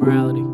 Morality.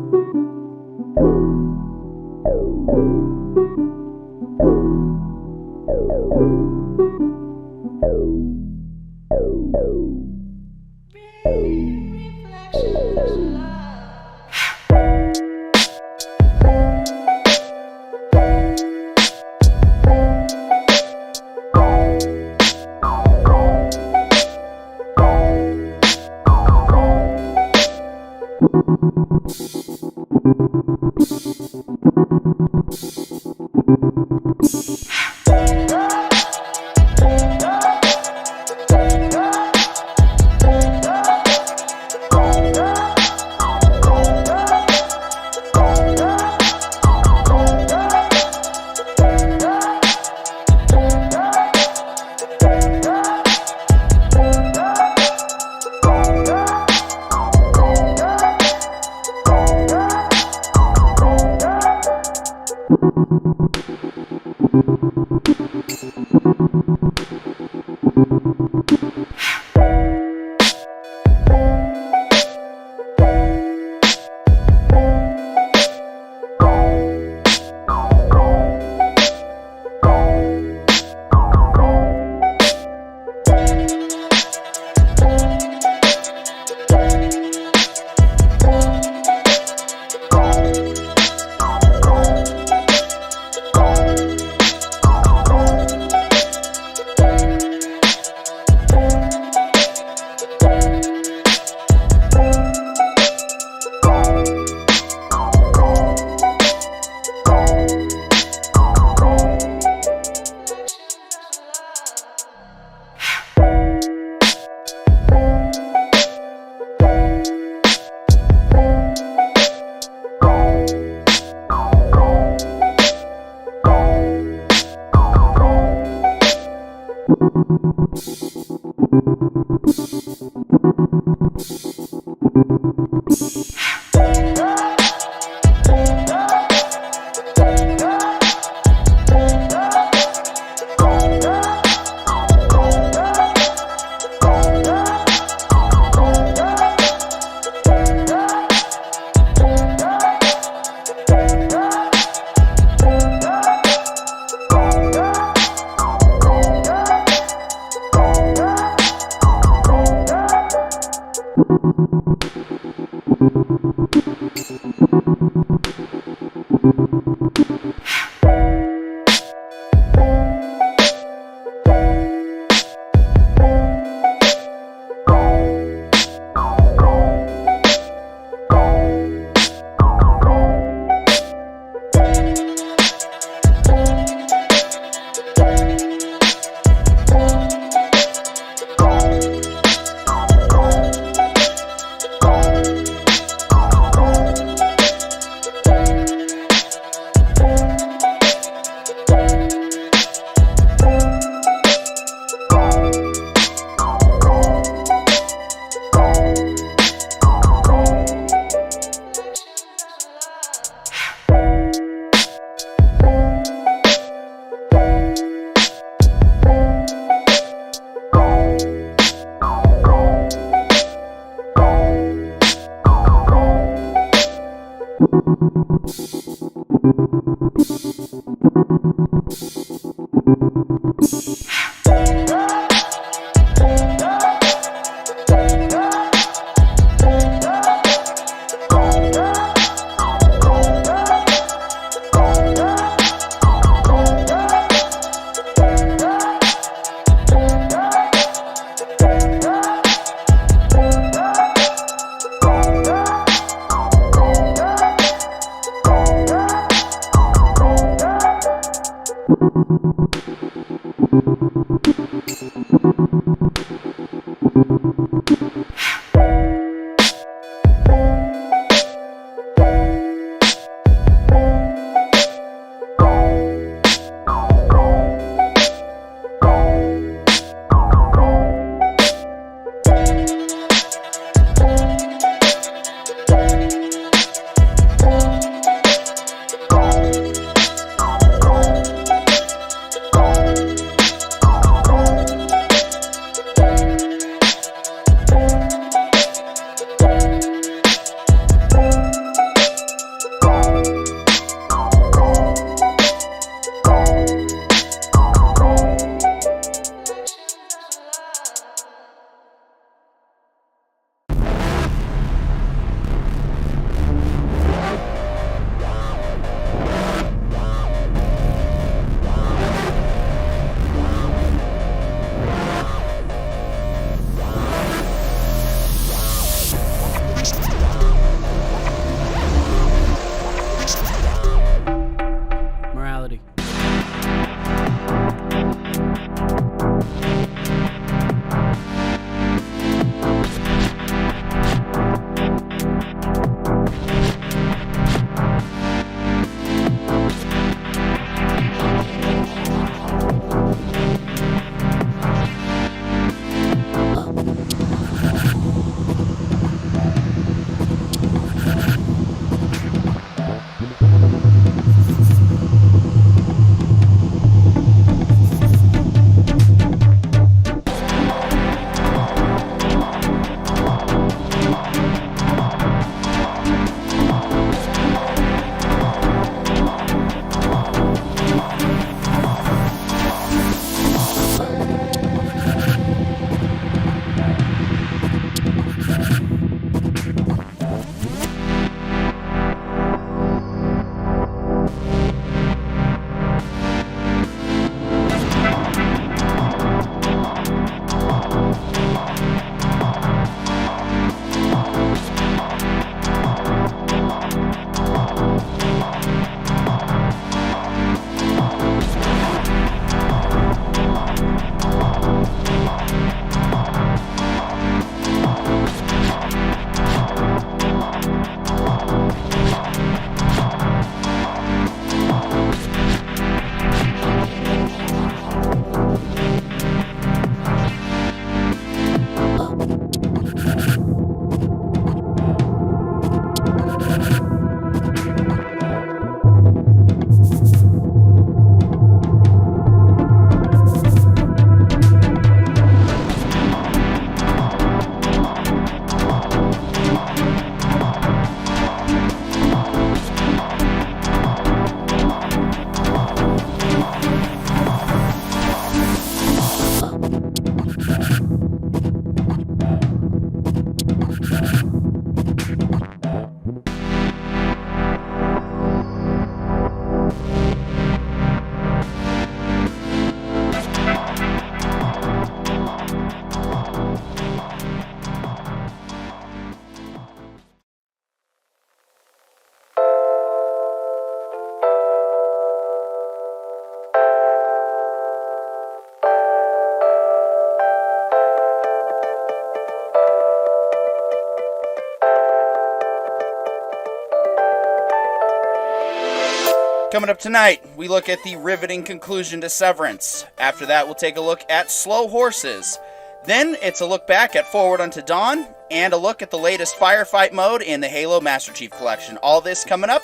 Coming up tonight, we look at the riveting conclusion to Severance. After that, we'll take a look at Slow Horses. Then, it's a look back at Forward Unto Dawn, and a look at the latest Firefight mode in the Halo Master Chief Collection. All this coming up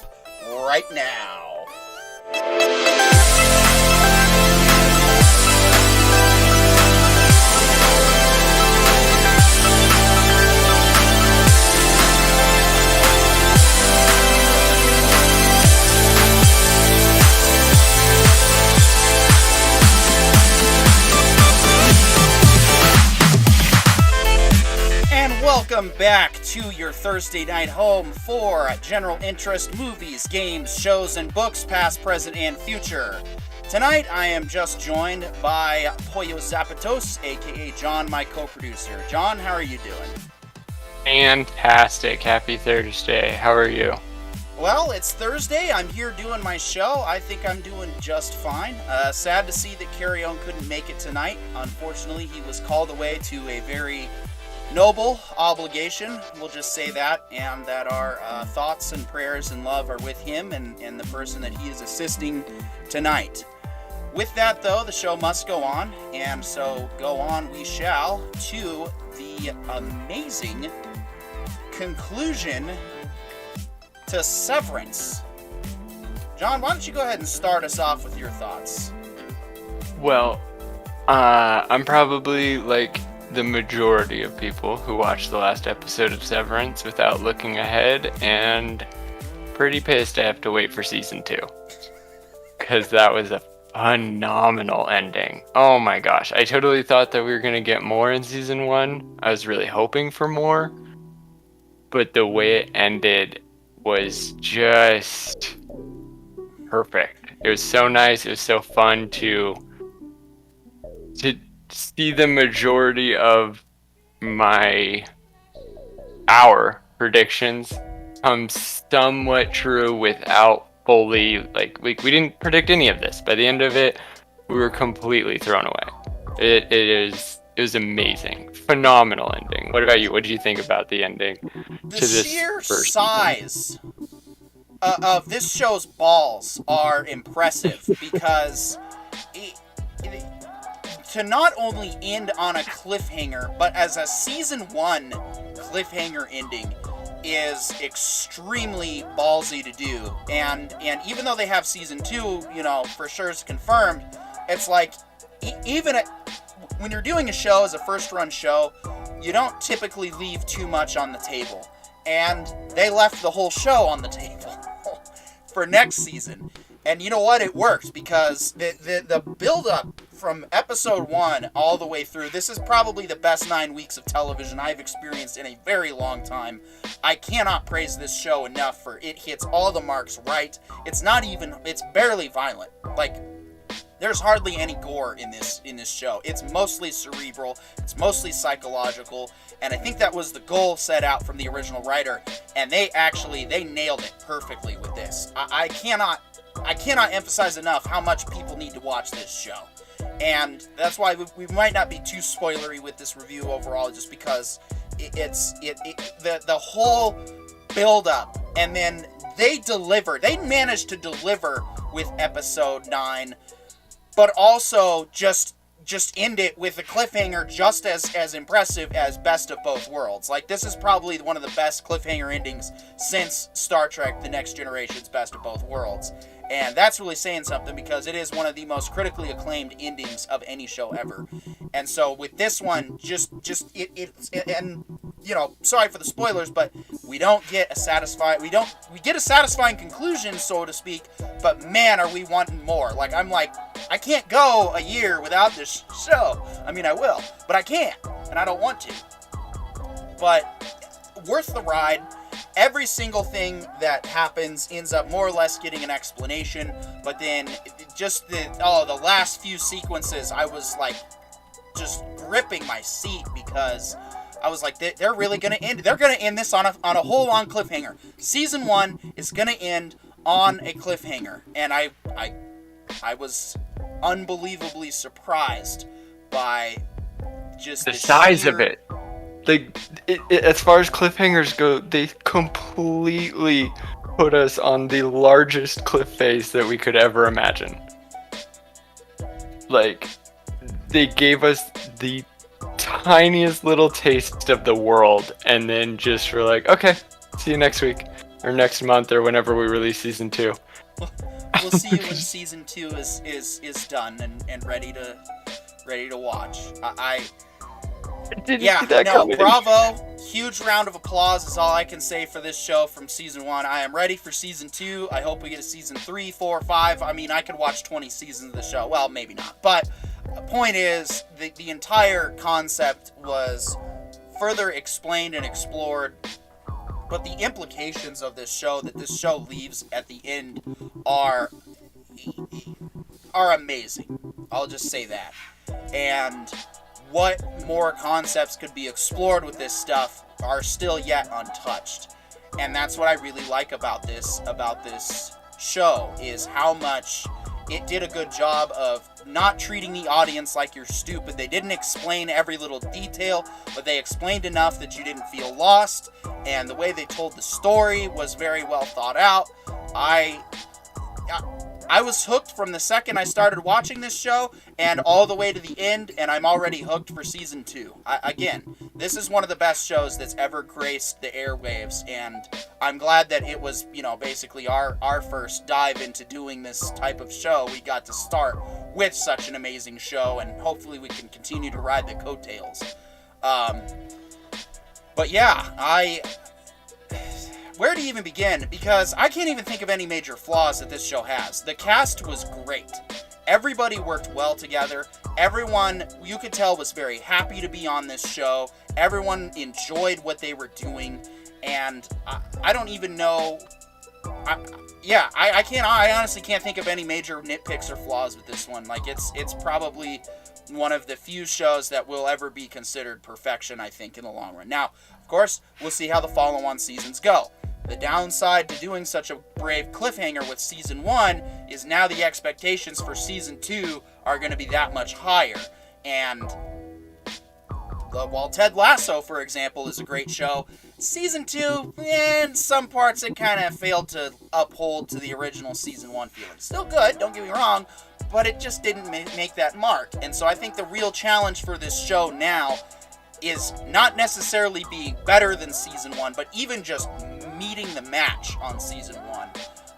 right now. Welcome back to your Thursday night home for general interest movies, games, shows, and books, past, present, and future. Tonight, I am just joined by Pollo Zapatos, aka John, my co-producer. John, how are you doing? Fantastic. Happy Thursday. How are you? Well, it's Thursday. I'm here doing my show. I think I'm doing just fine. Sad to see that Carry On couldn't make it tonight. Unfortunately, he was called away to a very noble obligation, we'll just say that, and that our thoughts and prayers and love are with him and the person that he is assisting tonight. With that, though, the show must go on, and so go on we shall to the amazing conclusion to Severance. John, why don't you go ahead and start us off with your thoughts? Well, I'm probably like the majority of people who watched the last episode of Severance without looking ahead, and pretty pissed I have to wait for season 2. Because that was a phenomenal ending. Oh my gosh, I totally thought that we were going to get more in season 1. I was really hoping for more. But the way it ended was just perfect. It was so nice, it was so fun to see the majority of our predictions come somewhat true without fully, we didn't predict any of this. By the end of it, we were completely thrown away. It was amazing. Phenomenal ending. What about you? What did you think about the ending The to this sheer first size of this show's balls are impressive because to not only end on a cliffhanger, but as a season 1 cliffhanger ending is extremely ballsy to do. And even though they have season 2, for sure is confirmed, it's like, when you're doing a show as a first run show, you don't typically leave too much on the table. And they left the whole show on the table for next season. And you know what? It works because the build-up from episode 1 all the way through, this is probably the best 9 weeks of television I've experienced in a very long time. I cannot praise this show enough for it hits all the marks right. It's barely violent. There's hardly any gore in this show. It's mostly cerebral, it's mostly psychological, and I think that was the goal set out from the original writer, and they nailed it perfectly with this. I cannot emphasize enough how much people need to watch this show. And that's why we might not be too spoilery with this review overall, just because the whole build up, and then they managed to deliver with episode 9, but also just end it with a cliffhanger just as impressive as Best of Both Worlds. This is probably one of the best cliffhanger endings since Star Trek The Next Generation's Best of Both Worlds. And that's really saying something because it is one of the most critically acclaimed endings of any show ever. And so with this one, sorry for the spoilers, but we get a satisfying conclusion, so to speak, but man, are we wanting more. I can't go a year without this show. I mean, I will, but I can't, and I don't want to. But worth the ride. Every single thing that happens ends up more or less getting an explanation, but then just the last few sequences, I was just gripping my seat because I was like, they're really gonna end. They're gonna end this on a whole long cliffhanger. Season 1 is gonna end on a cliffhanger, and I was unbelievably surprised by just the size of it. As far as cliffhangers go, they completely put us on the largest cliff face that we could ever imagine. Like, they gave us the tiniest little taste of the world, and then just were like, okay, see you next week, or next month, or whenever we release season 2. We'll see you when season 2 is done and ready to watch. Bravo. Huge round of applause is all I can say for this show from season 1. I am ready for season 2. I hope we get a season 3, 4, 5. I mean, I could watch 20 seasons of the show. Well, maybe not. But the point is, the entire concept was further explained and explored. But the implications of this show that this show leaves at the end are amazing. I'll just say that. And what more concepts could be explored with this stuff are still yet untouched. And that's what I really like about this show, is how much it did a good job of not treating the audience like you're stupid. They didn't explain every little detail, but they explained enough that you didn't feel lost. And the way they told the story was very well thought out. I was hooked from the second I started watching this show and all the way to the end, and I'm already hooked for season 2. Again, this is one of the best shows that's ever graced the airwaves, and I'm glad that it was, basically our first dive into doing this type of show. We got to start with such an amazing show, and hopefully we can continue to ride the coattails. But yeah, where to even begin? Because I can't even think of any major flaws that this show has. The cast was great. Everybody worked well together. Everyone, you could tell, was very happy to be on this show. Everyone enjoyed what they were doing. And I don't even know... I honestly can't think of any major nitpicks or flaws with this one. Like, it's probably one of the few shows that will ever be considered perfection, I think, in the long run. Now, of course, we'll see how the follow-on seasons go. The downside to doing such a brave cliffhanger with season 1 is now the expectations for season 2 are going to be that much higher. And while Ted Lasso, for example, is a great show, season 2, in some parts it kind of failed to uphold to the original season 1 feeling. Still good, don't get me wrong, but it just didn't make that mark. And so I think the real challenge for this show now is not necessarily being better than season 1, but even just meeting the match on season 1,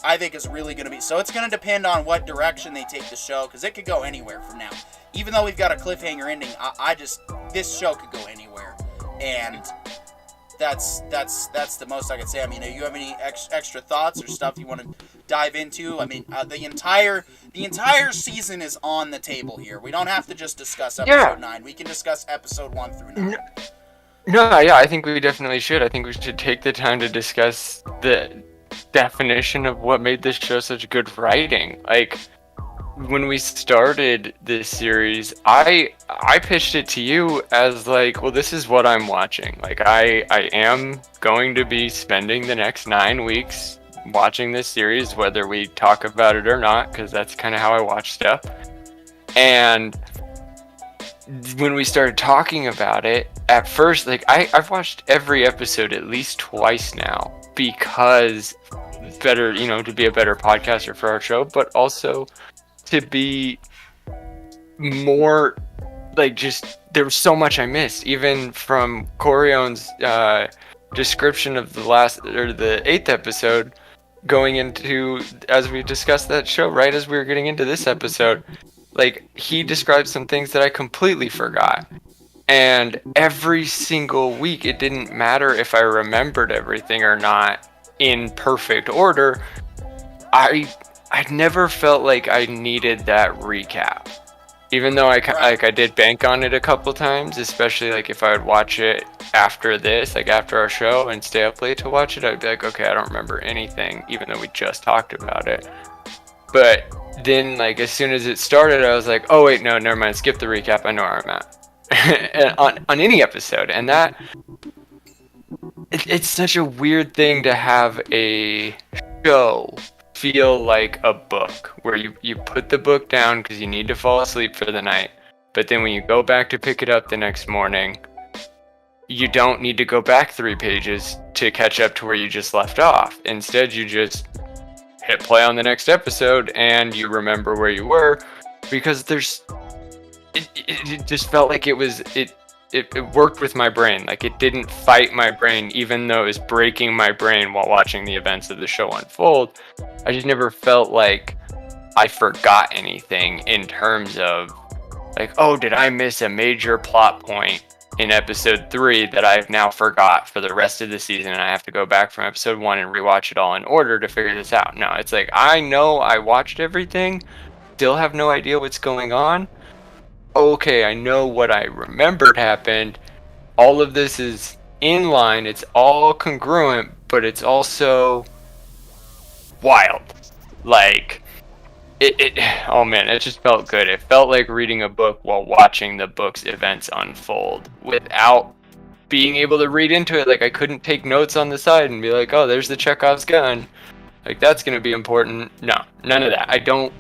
I think is really going to be... So it's going to depend on what direction they take the show, because it could go anywhere from now. Even though we've got a cliffhanger ending, this show could go anywhere. And that's the most I could say. I mean, do you have any extra thoughts or stuff you want to dive into? I mean, the entire season is on the table here. We don't have to just discuss episode 9. We can discuss episode 1 through 9. No, yeah, I think we definitely should. I think we should take the time to discuss the definition of what made this show such good writing. Like, when we started this series, I pitched it to you as like, well, this is what I'm watching. Like, I am going to be spending the next 9 weeks watching this series, whether we talk about it or not, because that's kind of how I watch stuff. And when we started talking about it, at first, like, I've watched every episode at least twice now, because better, to be a better podcaster for our show, but also to be more, like, just, there was so much I missed, even from Corione's description of the 8th episode, going into, as we discussed that show, right as we were getting into this episode, like, he described some things that I completely forgot. And every single week, it didn't matter if I remembered everything or not in perfect order. I never felt like I needed that recap. Even though I did bank on it a couple times, especially like if I would watch it after this, like after our show, and stay up late to watch it, I'd be like, okay, I don't remember anything, even though we just talked about it. But then, like, as soon as it started, I was like, oh wait, no, never mind, skip the recap, I know where I'm at. on any episode. And that, it's such a weird thing to have a show feel like a book, where you put the book down because you need to fall asleep for the night, but then when you go back to pick it up the next morning, you don't need to go back 3 pages to catch up to where you just left off. Instead, you just hit play on the next episode and you remember where you were, because it just felt like it worked with my brain. Like, it didn't fight my brain, even though it was breaking my brain while watching the events of the show unfold. I just never felt like I forgot anything in terms of, like, oh, did I miss a major plot point in episode 3 that I've now forgot for the rest of the season, and I have to go back from episode 1 and rewatch it all in order to figure this out. No, it's like, I know I watched everything, still have no idea what's going on. Okay, I know what I remembered happened. All of this is in line, it's all congruent, but it's also wild. Like, oh man, it just felt good. It felt like reading a book while watching the book's events unfold without being able to read into it. Like, I couldn't take notes on the side and be like, oh, there's the Chekhov's gun, like, that's gonna be important. No, none of that. I don't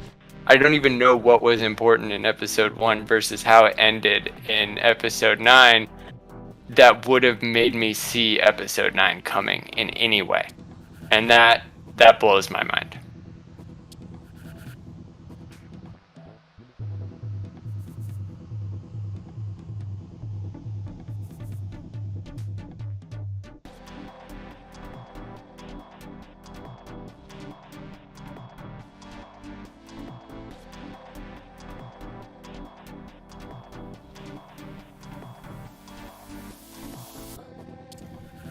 even know what was important in episode 1 versus how it ended in episode 9 that would have made me see episode 9 coming in any way. And that blows my mind.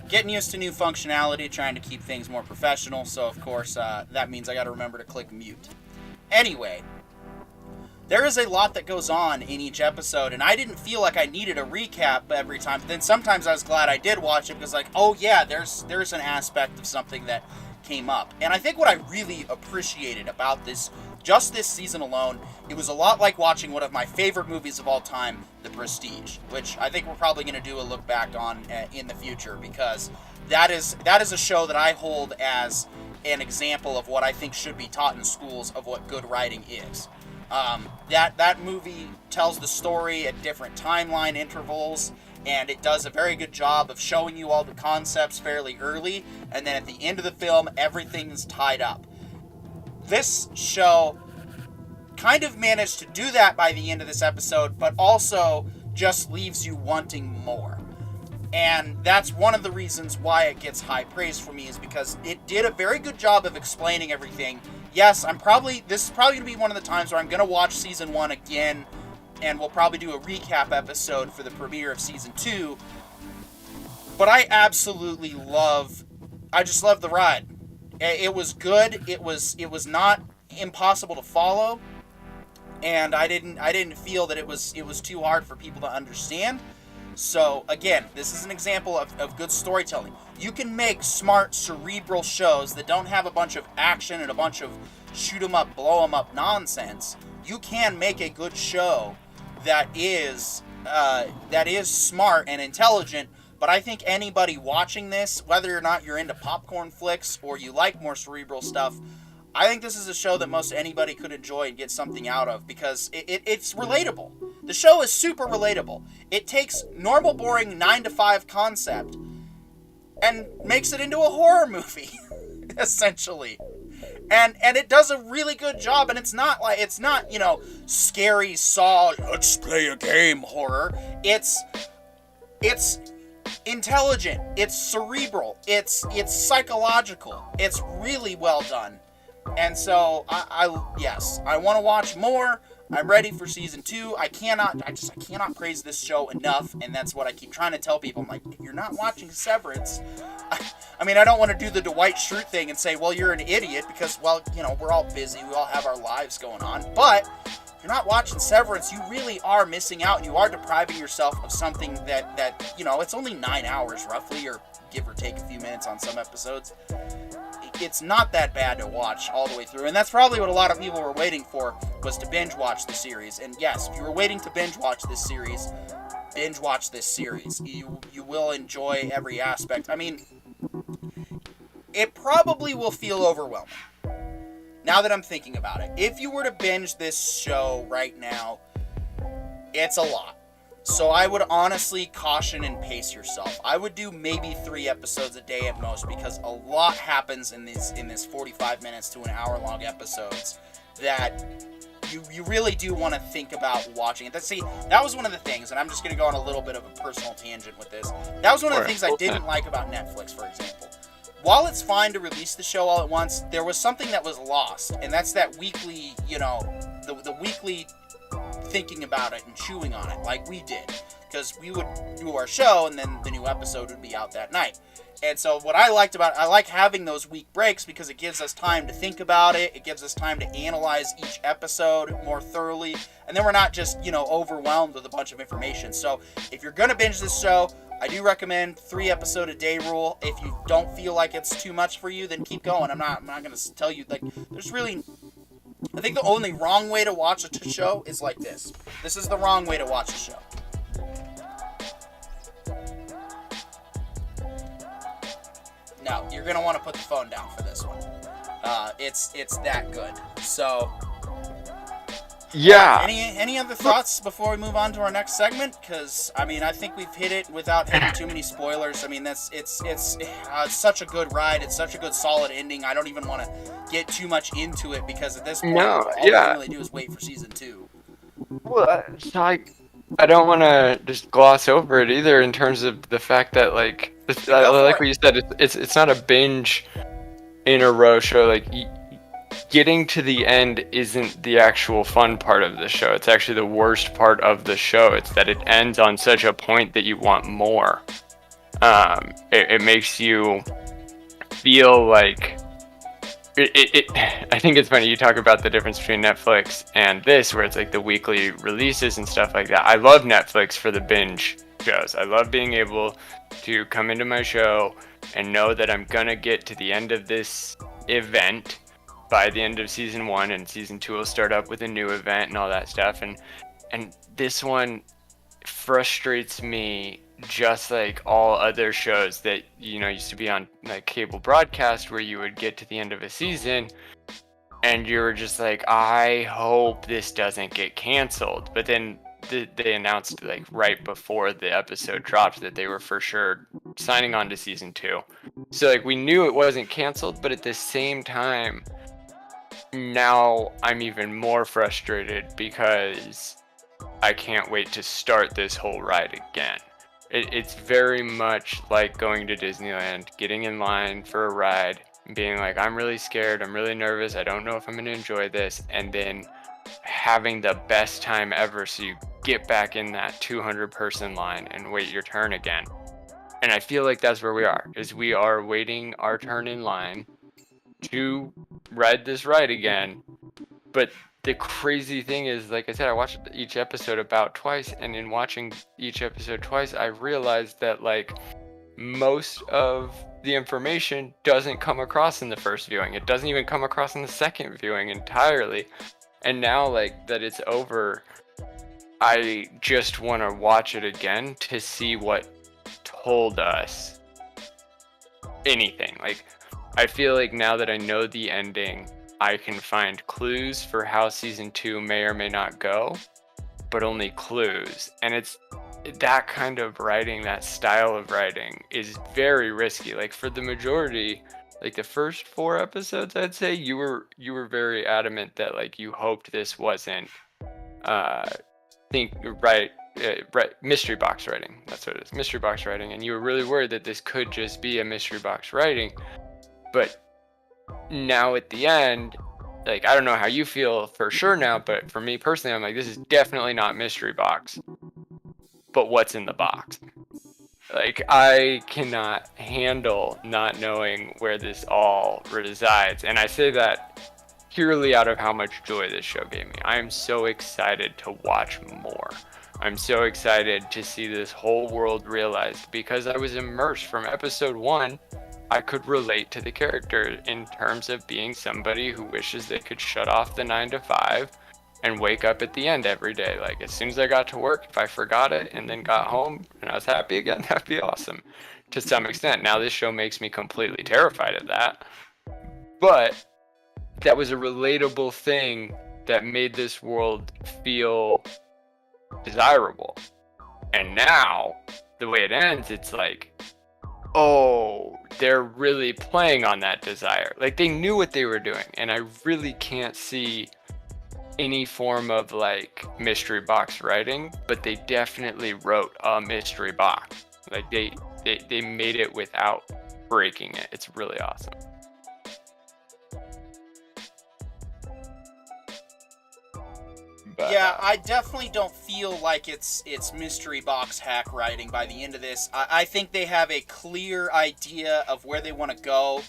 Getting used to new functionality, trying to keep things more professional, so of course that means I gotta remember to click mute. Anyway, there is a lot that goes on in each episode, and I didn't feel like I needed a recap every time, but then sometimes I was glad I did watch it, because like, oh yeah, there's an aspect of something that came up. And I think what I really appreciated about this, just this season alone, it was a lot like watching one of my favorite movies of all time, The Prestige, which I think we're probably going to do a look back on in the future, because that is a show that I hold as an example of what I think should be taught in schools of what good writing is. That movie tells the story at different timeline intervals, and it does a very good job of showing you all the concepts fairly early, and then at the end of the film, everything's tied up. This show kind of managed to do that by the end of this episode, but also just leaves you wanting more. And that's one of the reasons why it gets high praise for me, is because it did a very good job of explaining everything. Yes, this is probably going to be one of the times where I'm going to watch season 1 again, and we'll probably do a recap episode for the premiere of season 2. But I absolutely I just love the ride. It was good. It was not impossible to follow, and I didn't feel that it was too hard for people to understand. So again, this is an example of good storytelling. You can make smart, cerebral shows that don't have a bunch of action and a bunch of shoot 'em up, blow 'em up nonsense. You can make a good show that is smart and intelligent. But I think anybody watching this, whether or not you're into popcorn flicks or you like more cerebral stuff, I think this is a show that most anybody could enjoy and get something out of, because it's relatable. The show is super relatable. It takes normal, boring 9-to-5 concept and makes it into a horror movie, essentially. And it does a really good job, and it's not, scary Saw, let's play a game horror. It's intelligent, it's cerebral, it's psychological, it's really well done. And so I want to watch more. I'm ready for season 2. I cannot praise this show enough, and that's what I keep trying to tell people. I'm like, if you're not watching Severance, I don't want to do the Dwight Schrute thing and say, well, you're an idiot, because, well, we're all busy, we all have our lives going on, but if you're not watching Severance, you really are missing out, and you are depriving yourself of something that it's only 9 hours roughly, or give or take a few minutes on some episodes. It's not that bad to watch all the way through, and that's probably what a lot of people were waiting for, was to binge watch the series. And yes, if you were waiting to binge watch this series, binge watch this series. You will enjoy every aspect. It probably will feel overwhelming, now that I'm thinking about it. If you were to binge this show right now, it's a lot. So I would honestly caution and pace yourself. I would do maybe 3 episodes a day at most, because a lot happens in this 45 minutes to an hour long episodes that you really do want to think about watching it. See, that was one of the things, and I'm just going to go on a little bit of a personal tangent with this. That was one of the things I didn't like about Netflix, for example. While it's fine to release the show all at once, there was something that was lost, and that's that weekly, the weekly thinking about it and chewing on it like we did, because we would do our show and then the new episode would be out that night. And so what I like having those week breaks, because it gives us time to think about it, it gives us time to analyze each episode more thoroughly, and then we're not just overwhelmed with a bunch of information. So if you're gonna binge this show, I do recommend 3 episode a day rule. If you don't feel like it's too much for you, then keep going. I'm not gonna tell you, like, there's really, I think the only wrong way to watch a show is like this. This is the wrong way to watch a show. No, you're going to want to put the phone down for this one. It's that good. So, yeah. Any other thoughts before we move on to our next segment? Because, I mean, I think we've hit it without hitting too many spoilers. I mean, it's such a good ride. It's such a good, solid ending. I don't even want to get too much into it, because at this point, all we can really do is wait for season 2. Well, I don't want to just gloss over it either, in terms of the fact that, like, I like what you said. It's not a binge in a row show. Like, getting to the end isn't the actual fun part of the show. It's actually the worst part of the show. It's that it ends on such a point that you want more. It makes you feel like I think it's funny you talk about the difference between Netflix and this, where it's like the weekly releases and stuff like that. I love Netflix for the binge shows. I love being able to come into my show and know that I'm gonna get to the end of this event by the end of season 1, and season 2 will start up with a new event and all that stuff. And this one frustrates me just like all other shows that used to be on like cable broadcast, where you would get to the end of a season and you were just like, I hope this doesn't get canceled. But then they announced like right before the episode dropped that they were for sure signing on to season 2. So like we knew it wasn't canceled, but at the same time, now I'm even more frustrated because I can't wait to start this whole ride again. It's very much like going to Disneyland, getting in line for a ride, and being like, I'm really scared, I'm really nervous, I don't know if I'm going to enjoy this, and then having the best time ever, so you get back in that 200-person line and wait your turn again. And I feel like that's where we are, is we are waiting our turn in line to ride this ride again. But the crazy thing is, like I said, I watched each episode about twice, and in watching each episode twice, I realized that like most of the information doesn't come across in the first viewing. It doesn't even come across in the second viewing entirely. And now, like, that it's over, I just want to watch it again to see what told us anything. Like, I feel like now that I know the ending, I can find clues for how season 2 may or may not go, but only clues. And it's that kind of writing, that style of writing is very risky. Like for the majority, like the first 4 episodes, I'd say you were very adamant that like you hoped this wasn't mystery box writing. That's what it is, mystery box writing. And you were really worried that this could just be a mystery box writing. But now at the end, like, I don't know how you feel for sure now, but for me personally, I'm like, this is definitely not mystery box. But what's in the box? Like, I cannot handle not knowing where this all resides. And I say that purely out of how much joy this show gave me. I am so excited to watch more. I'm so excited to see this whole world realized, because I was immersed from episode 1. I could relate to the character in terms of being somebody who wishes they could shut off the 9 to 5 and wake up at the end every day. Like, as soon as I got to work, if I forgot it and then got home and I was happy again, that'd be awesome to some extent. Now this show makes me completely terrified of that. But that was a relatable thing that made this world feel desirable. And now, the way it ends, it's like, oh, they're really playing on that desire. Like, they knew what they were doing, and I really can't see any form of, like, mystery box writing, but they definitely wrote a mystery box. Like, they made it without breaking it. It's really awesome. But, Yeah, I definitely don't feel like it's mystery box hack writing by the end of this. I think they have a clear idea of where they want to go,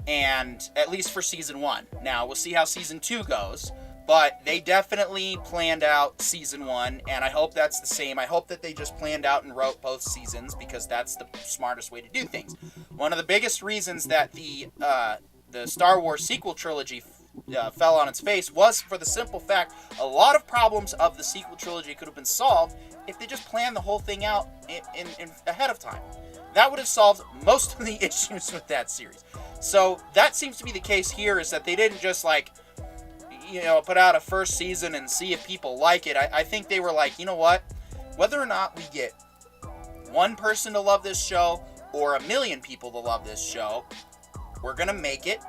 and at least for season 1. Now, we'll see how season 2 goes, but they definitely planned out season 1, and I hope that's the same. I hope that they just planned out and wrote both seasons, because that's the smartest way to do things. One of the biggest reasons that the Star Wars sequel trilogy fell on its face was for the simple fact a lot of problems of the sequel trilogy could have been solved if they just planned the whole thing out in ahead of time. That would have solved most of the issues with that series. So that seems to be the case here, is that they didn't just like, put out a first season and see if people like it. I think they were like, you know what, whether or not we get one person to love this show or 1 million people to love this show, we're gonna make it.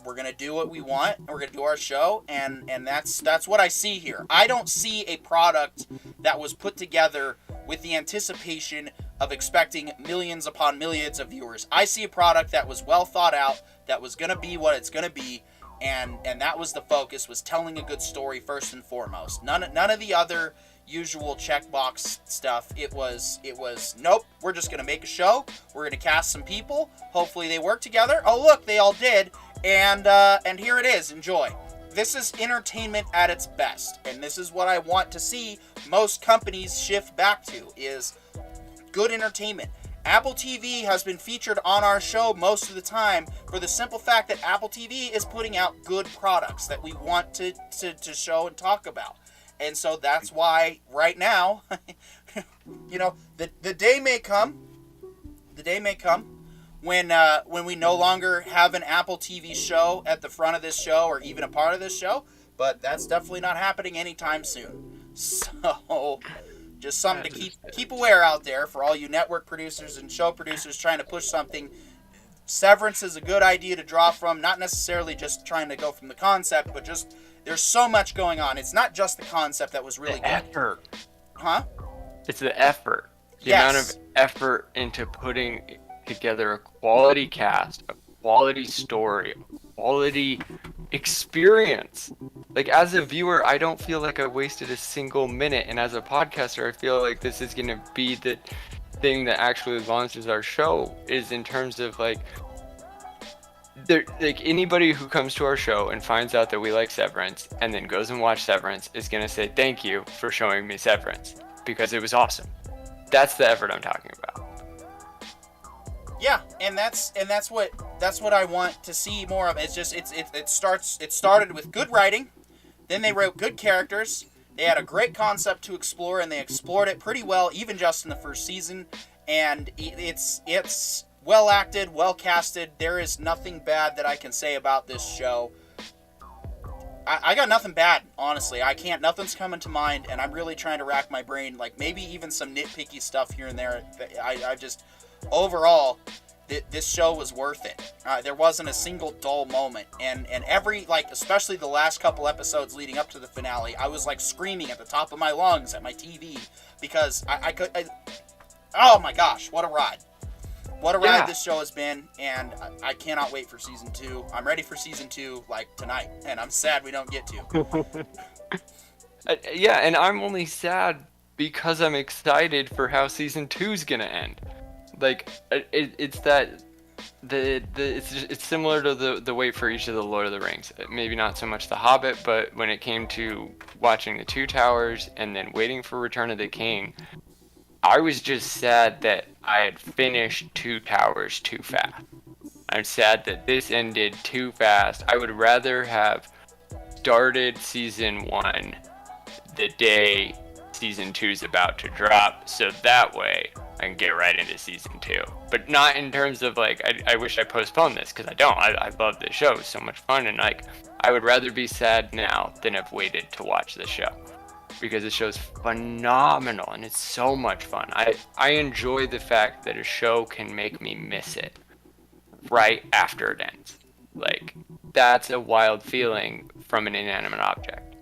We're going to do what we want. We're going to do our show, and that's what I see here. I don't see a product that was put together with the anticipation of expecting millions upon millions of viewers. I see a product that was well thought out, that was going to be what it's going to be, and that was the focus, was telling a good story first and foremost. None of the other usual checkbox stuff. It was nope, we're just going to make a show. We're going to cast some people. Hopefully they work together. Oh, look, they all did. And here it is. Enjoy. This is entertainment at its best, and this is what I want to see most companies shift back to, is good entertainment. Apple TV has been featured on our show most of the time for the simple fact that Apple TV is putting out good products that we want to show and talk about. And so that's why right now, the day may come when we no longer have an Apple TV show at the front of this show, or even a part of this show, but that's definitely not happening anytime soon. So just something to keep aware out there for all you network producers and show producers trying to push something. Severance is a good idea to draw from, not necessarily just trying to go from the concept, but just there's so much going on. It's not just the concept that was really good. Effort. Huh? It's the effort. The Yes. amount of effort into putting together a quality cast, a quality story, a quality experience. Like, as a viewer, I don't feel like I wasted a single minute, and as a podcaster, I feel like this is going to be the thing that actually launches our show, is in terms of like anybody who comes to our show and finds out that we like Severance and then goes and watch Severance is going to say thank you for showing me Severance, because it was awesome. That's the effort I'm talking about. Yeah, and that's what I want to see more of. It's just it started with good writing, then they wrote good characters. They had a great concept to explore, and they explored it pretty well, even just in the first season. And it's well acted, well casted. There is nothing bad that I can say about this show. I got nothing bad, honestly. Nothing's coming to mind, and I'm really trying to rack my brain. Like, maybe even some nitpicky stuff here and there. I just, overall, this show was worth it. There wasn't a single dull moment, and every, like, especially the last couple episodes leading up to the finale, I was like screaming at the top of my lungs at my TV, because oh my gosh, what a ride. What a ride this show has been, and I cannot wait for season 2. I'm ready for season 2, like, tonight, and I'm sad we don't get to. Yeah, and I'm only sad because I'm excited for how season 2's gonna end. Like, it's that it's similar to the wait for each of the Lord of the Rings. Maybe not so much The Hobbit, but when it came to watching the Two Towers and then waiting for Return of the King, I was just sad that I had finished Two Towers too fast. I'm sad that this ended too fast. I would rather have started season 1 the day season 2's about to drop, so that way I can get right into season 2. But not in terms of like, I wish I postponed this, because I don't. I love this show. It's so much fun, and like, I would rather be sad now than have waited to watch the show. because the show's phenomenal and it's so much fun. I enjoy the fact that a show can make me miss it right after it ends. Like, that's a wild feeling from an inanimate object.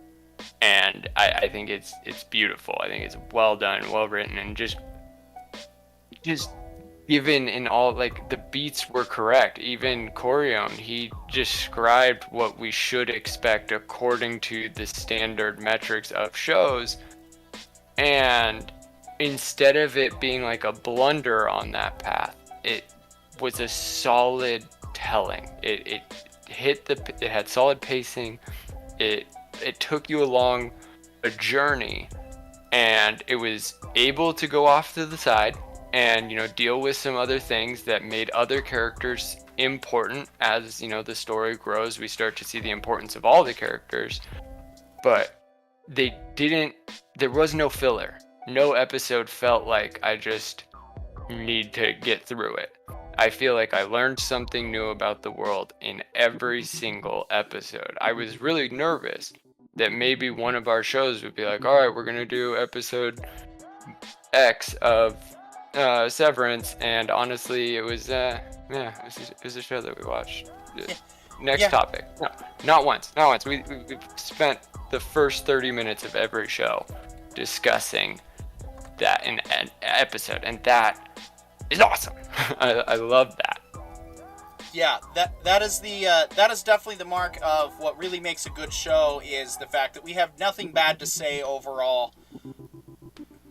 And I think it's beautiful. I think it's well done, well written, and just given in all, like, the beats were correct. Even Corione, he described what we should expect according to the standard metrics of shows, and instead of it being like a blunder on that path, it was a solid telling. It had solid pacing. It took you along a journey, and it was able to go off to the side and, you know, deal with some other things that made other characters important. As, you know, the story grows, we start to see the importance of all the characters, but there was no filler. No episode felt like I just need to get through it. I feel like I learned something new about the world in every single episode. I was really nervous that maybe one of our shows would be like, all right, we're going to do episode X of Severance, and honestly, it was a show that we watched. Next topic. No, not once. We've spent the first 30 minutes of every show discussing that in an episode, and that is awesome. I love that. Yeah, that is definitely the mark of what really makes a good show, is the fact that we have nothing bad to say overall,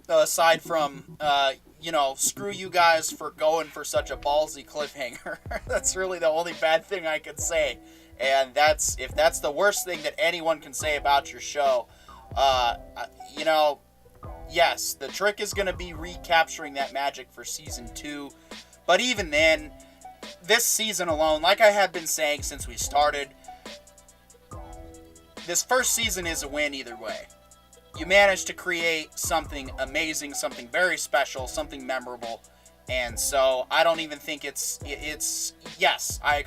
aside from screw you guys for going for such a ballsy cliffhanger. That's really the only bad thing I could say, and if that's the worst thing that anyone can say about your show, yes, the trick is going to be recapturing that magic for season 2. But even then, this season alone, like I have been saying since we started, this first season is a win either way. You managed to create something amazing, something very special, something memorable. And so I don't even think it's yes, I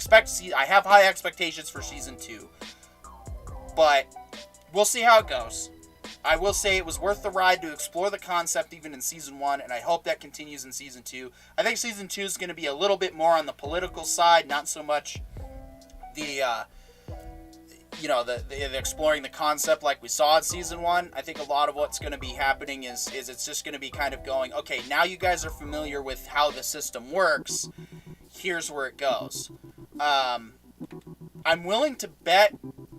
have high expectations for season 2. But we'll see how it goes. I will say it was worth the ride to explore the concept even in season 1, and I hope that continues in season 2. I think season 2 is going to be a little bit more on the political side, not so much the exploring the concept like we saw in season 1. I think a lot of what's going to be happening is it's just going to be kind of going, okay, now you guys are familiar with how the system works. Here's where it goes. I'm willing to bet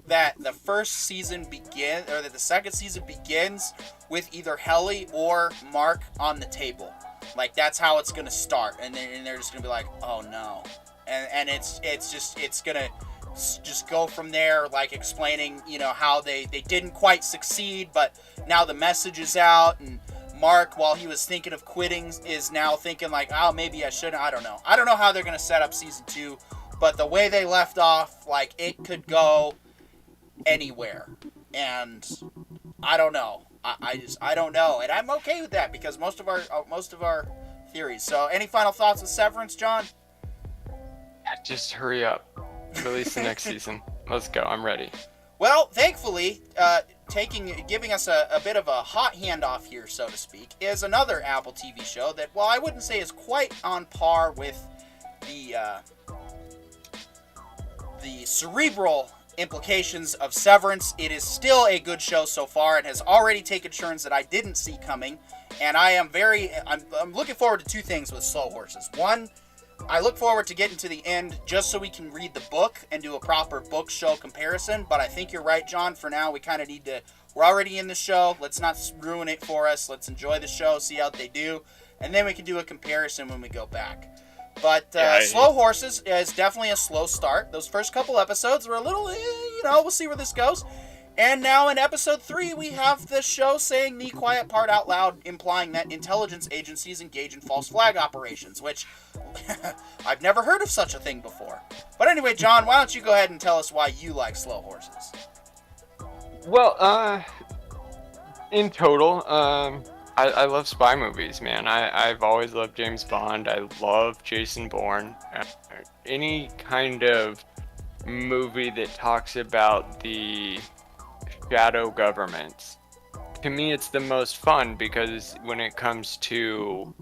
that the second season begins with either Helly or Mark on the table. Like, that's how it's gonna start, and they're just gonna be like, oh no, and it's gonna just go from there, like explaining, how they didn't quite succeed, but now the message is out, and Mark, while he was thinking of quitting, is now thinking like, oh, maybe I shouldn't. I don't know how they're gonna set up season 2, but the way they left off, like, it could go anywhere, and I don't know. I don't know, and I'm okay with that because most of our theories. So, any final thoughts with Severance, John? Just hurry up. Release the next season. Let's go. I'm ready. Well, thankfully, giving us a bit of a hot handoff here, so to speak, is another Apple TV show that, while I wouldn't say is quite on par with the cerebral implications of Severance, it is still a good show so far. It has already taken turns that I didn't see coming, and I'm looking forward to two things with Slow Horses. One, I look forward to getting to the end just so we can read the book and do a proper book show comparison, but I think you're right, John. For now, we kind of need to, we're already in the show, let's not ruin it for us. Let's enjoy the show, see how they do, and then we can do a comparison when we go back. But Slow Horses is definitely a slow start. Those first couple episodes were a little, we'll see where this goes. And now in episode 3, we have the show saying the quiet part out loud, implying that intelligence agencies engage in false flag operations, which I've never heard of such a thing before. But anyway, John, why don't you go ahead and tell us why you like Slow Horses? Well, in total, I love spy movies, man. I've always loved James Bond. I love Jason Bourne. Any kind of movie that talks about the shadow governments to me, it's the most fun because when it comes to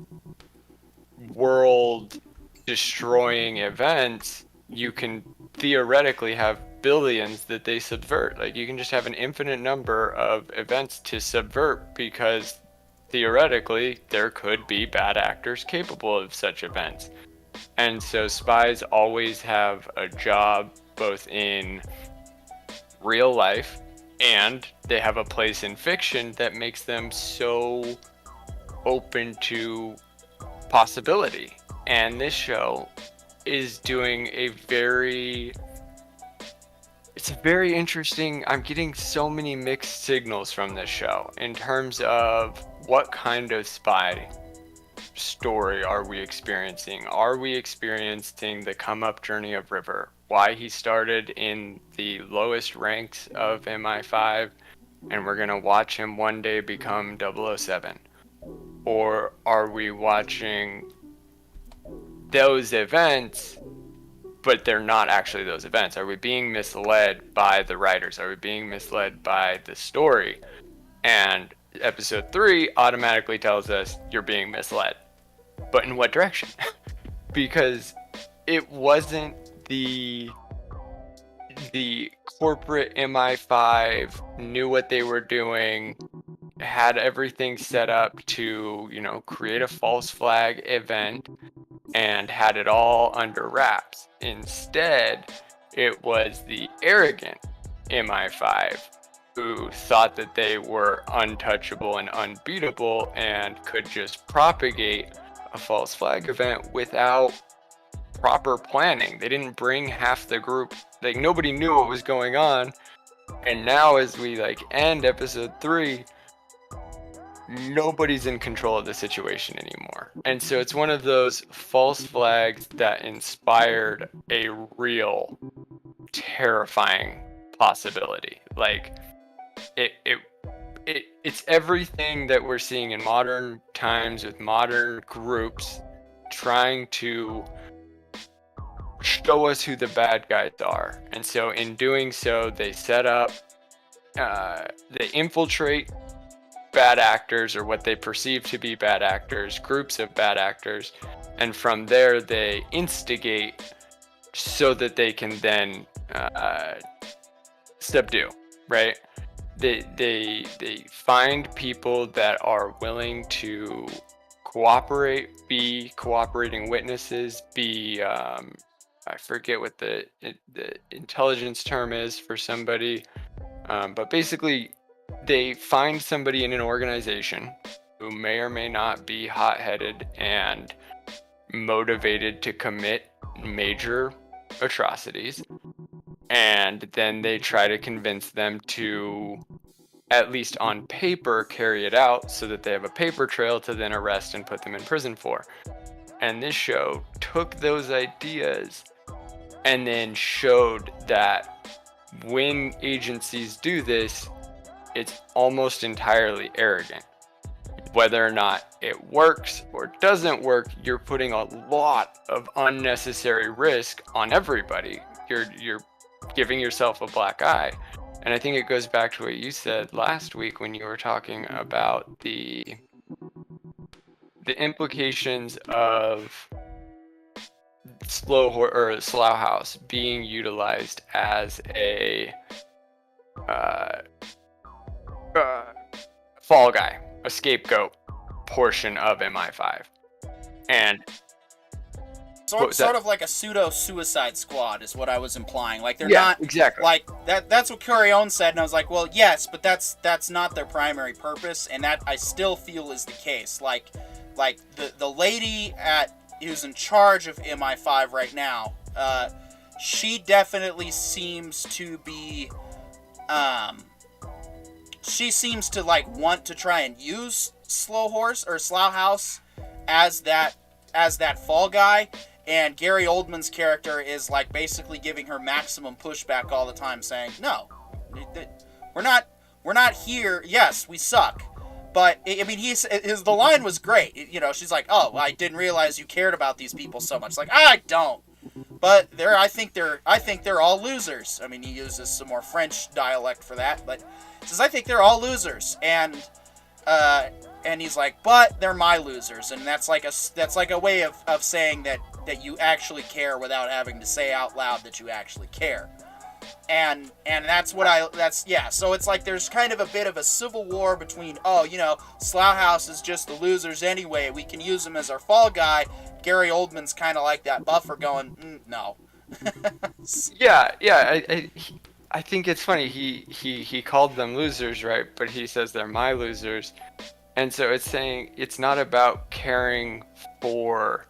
world destroying events, you can theoretically have billions that they subvert. Like, you can just have an infinite number of events to subvert because theoretically there could be bad actors capable of such events. And so spies always have a job both in real life and they have a place in fiction that makes them so open to possibility. And this show is doing it's a very interesting. I'm getting so many mixed signals from this show in terms of what kind of spy story are we experiencing? Are we experiencing the come up journey of River? Why he started in the lowest ranks of MI5 and we're going to watch him one day become 007? Or are we watching those events, but they're not actually those events? Are we being misled by the writers? Are we being misled by the story? And episode 3 automatically tells us you're being misled. But in what direction? Because it wasn't the corporate MI5 knew what they were doing, had everything set up to, create a false flag event and had it all under wraps. Instead, it was the arrogant MI5 who thought that they were untouchable and unbeatable and could just propagate a false flag event without proper planning. They didn't bring half the group, like nobody knew what was going on. And now as we end episode 3, nobody's in control of the situation anymore. And so it's one of those false flags that inspired a real terrifying possibility. It's everything that we're seeing in modern times with modern groups trying to show us who the bad guys are. And so in doing so, they set up, they infiltrate bad actors or what they perceive to be bad actors, groups of bad actors, and from there they instigate so that they can then subdue, right? They find people that are willing to cooperate, be cooperating witnesses, be I forget what the intelligence term is for somebody, but basically they find somebody in an organization who may or may not be hot-headed and motivated to commit major atrocities, and then they try to convince them to, at least on paper, carry it out so that they have a paper trail to then arrest and put them in prison for. And this show took those ideas and then showed that when agencies do this, it's almost entirely arrogant. Whether or not it works or doesn't work, you're putting a lot of unnecessary risk on everybody. You're giving yourself a black eye. And I think it goes back to what you said last week when you were talking about the implications of Slough House being utilized as a fall guy, a scapegoat portion of MI5. And sort of like a pseudo Suicide Squad is what I was implying. Like they're yeah, not exactly like that. That's what Curione said, and I was like, well, yes, but that's not their primary purpose, and that I still feel is the case. Like the lady who's in charge of MI5 right now, she definitely seems to be, she seems to want to try and use Slough House as that fall guy. And Gary Oldman's character is basically giving her maximum pushback all the time, saying, no, we're not here. Yes, we suck, But I mean, the line was great. You know, she's like, "Oh, I didn't realize you cared about these people so much." Like, I don't. But I think they're all losers. I mean, he uses some more French dialect for that, but he says, "I think they're all losers," and he's like, "But they're my losers," and that's like a way of saying that you actually care without having to say out loud that you actually care. And so it's like there's kind of a bit of a civil war between, Slough House is just the losers anyway, we can use him as our fall guy. Gary Oldman's kind of like that buffer going, no. Yeah, I think it's funny. He called them losers, right? But he says they're my losers, and so it's saying it's not about caring for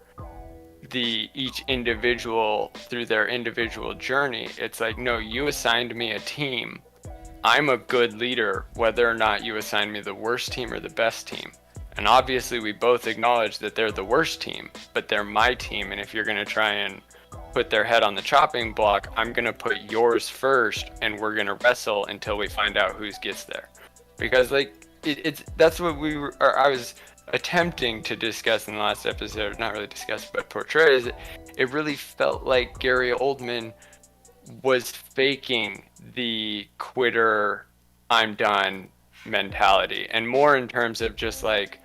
each individual through their individual journey. It's like, no, you assigned me a team. I'm a good leader, whether or not you assign me the worst team or the best team. And obviously we both acknowledge that they're the worst team, but they're my team. And if you're going to try and put their head on the chopping block, I'm going to put yours first, and we're going to wrestle until we find out who gets there. Because like that's what I was attempting to discuss in the last episode, not really discuss, but portray, is it really felt like Gary Oldman was faking the quitter, I'm done mentality, and more in terms of just like,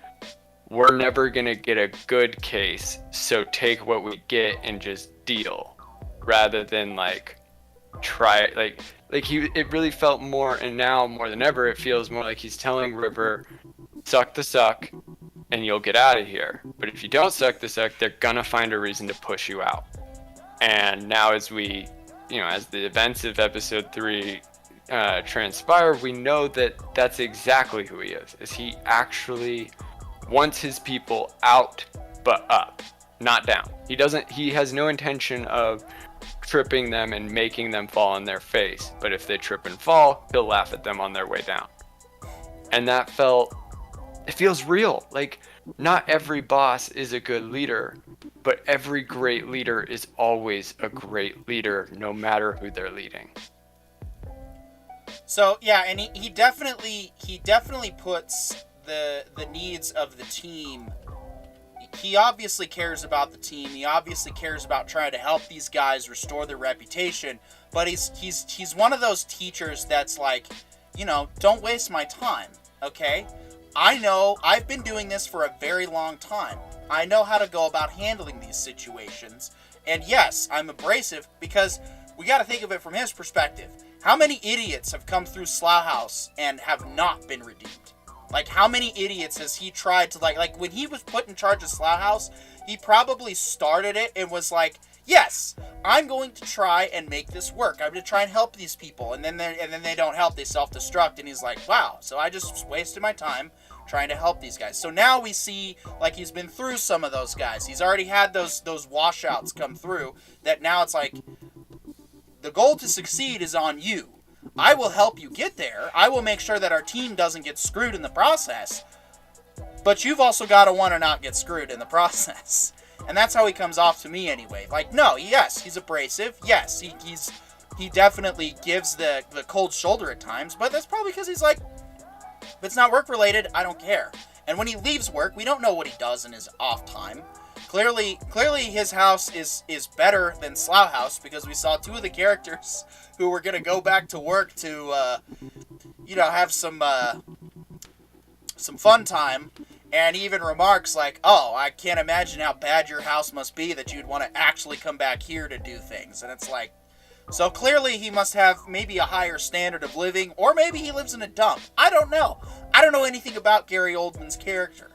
we're never gonna get a good case, so take what we get and just deal, rather than like try it really felt more, and now more than ever it feels more like he's telling River, suck the suck and you'll get out of here. But if you don't suck the suck, they're gonna find a reason to push you out. And now as the events of episode 3 transpire, we know that that's exactly who he is he actually wants his people out, but up, not down. He has no intention of tripping them and making them fall on their face, but if they trip and fall, he'll laugh at them on their way down. And it feels real. Like, not every boss is a good leader, but every great leader is always a great leader, no matter who they're leading. So yeah, and he definitely puts the needs of the team. He obviously cares about the team. He obviously cares about trying to help these guys restore their reputation. But he's one of those teachers that's like, don't waste my time, okay? I know I've been doing this for a very long time. I know how to go about handling these situations. And yes, I'm abrasive because we got to think of it from his perspective. How many idiots have come through Slough House and have not been redeemed? Like, how many idiots has he tried to, like when he was put in charge of Slough House, he probably started it and was like, yes, I'm going to try and make this work. I'm going to try and help these people. And then they don't help. They self-destruct. And he's like, wow, so I just wasted my time trying to help these guys. So now we see, like, he's been through some of those guys. He's already had those washouts come through, that now it's like, the goal to succeed is on you. I will help you get there. I will make sure that our team doesn't get screwed in the process. But you've also got to want to not get screwed in the process. And that's how he comes off to me anyway. Like, no, yes, he's abrasive. Yes, he definitely gives the cold shoulder at times. But that's probably because he's like, if it's not work related, I don't care. And when he leaves work, we don't know what he does in his off time. Clearly his house is better than Slough House, because we saw 2 of the characters who were going to go back to work to, have some fun time. And he even remarks like, oh, I can't imagine how bad your house must be that you'd want to actually come back here to do things. And it's like, so clearly he must have maybe a higher standard of living, or maybe he lives in a dump. I don't know. I don't know anything about Gary Oldman's character.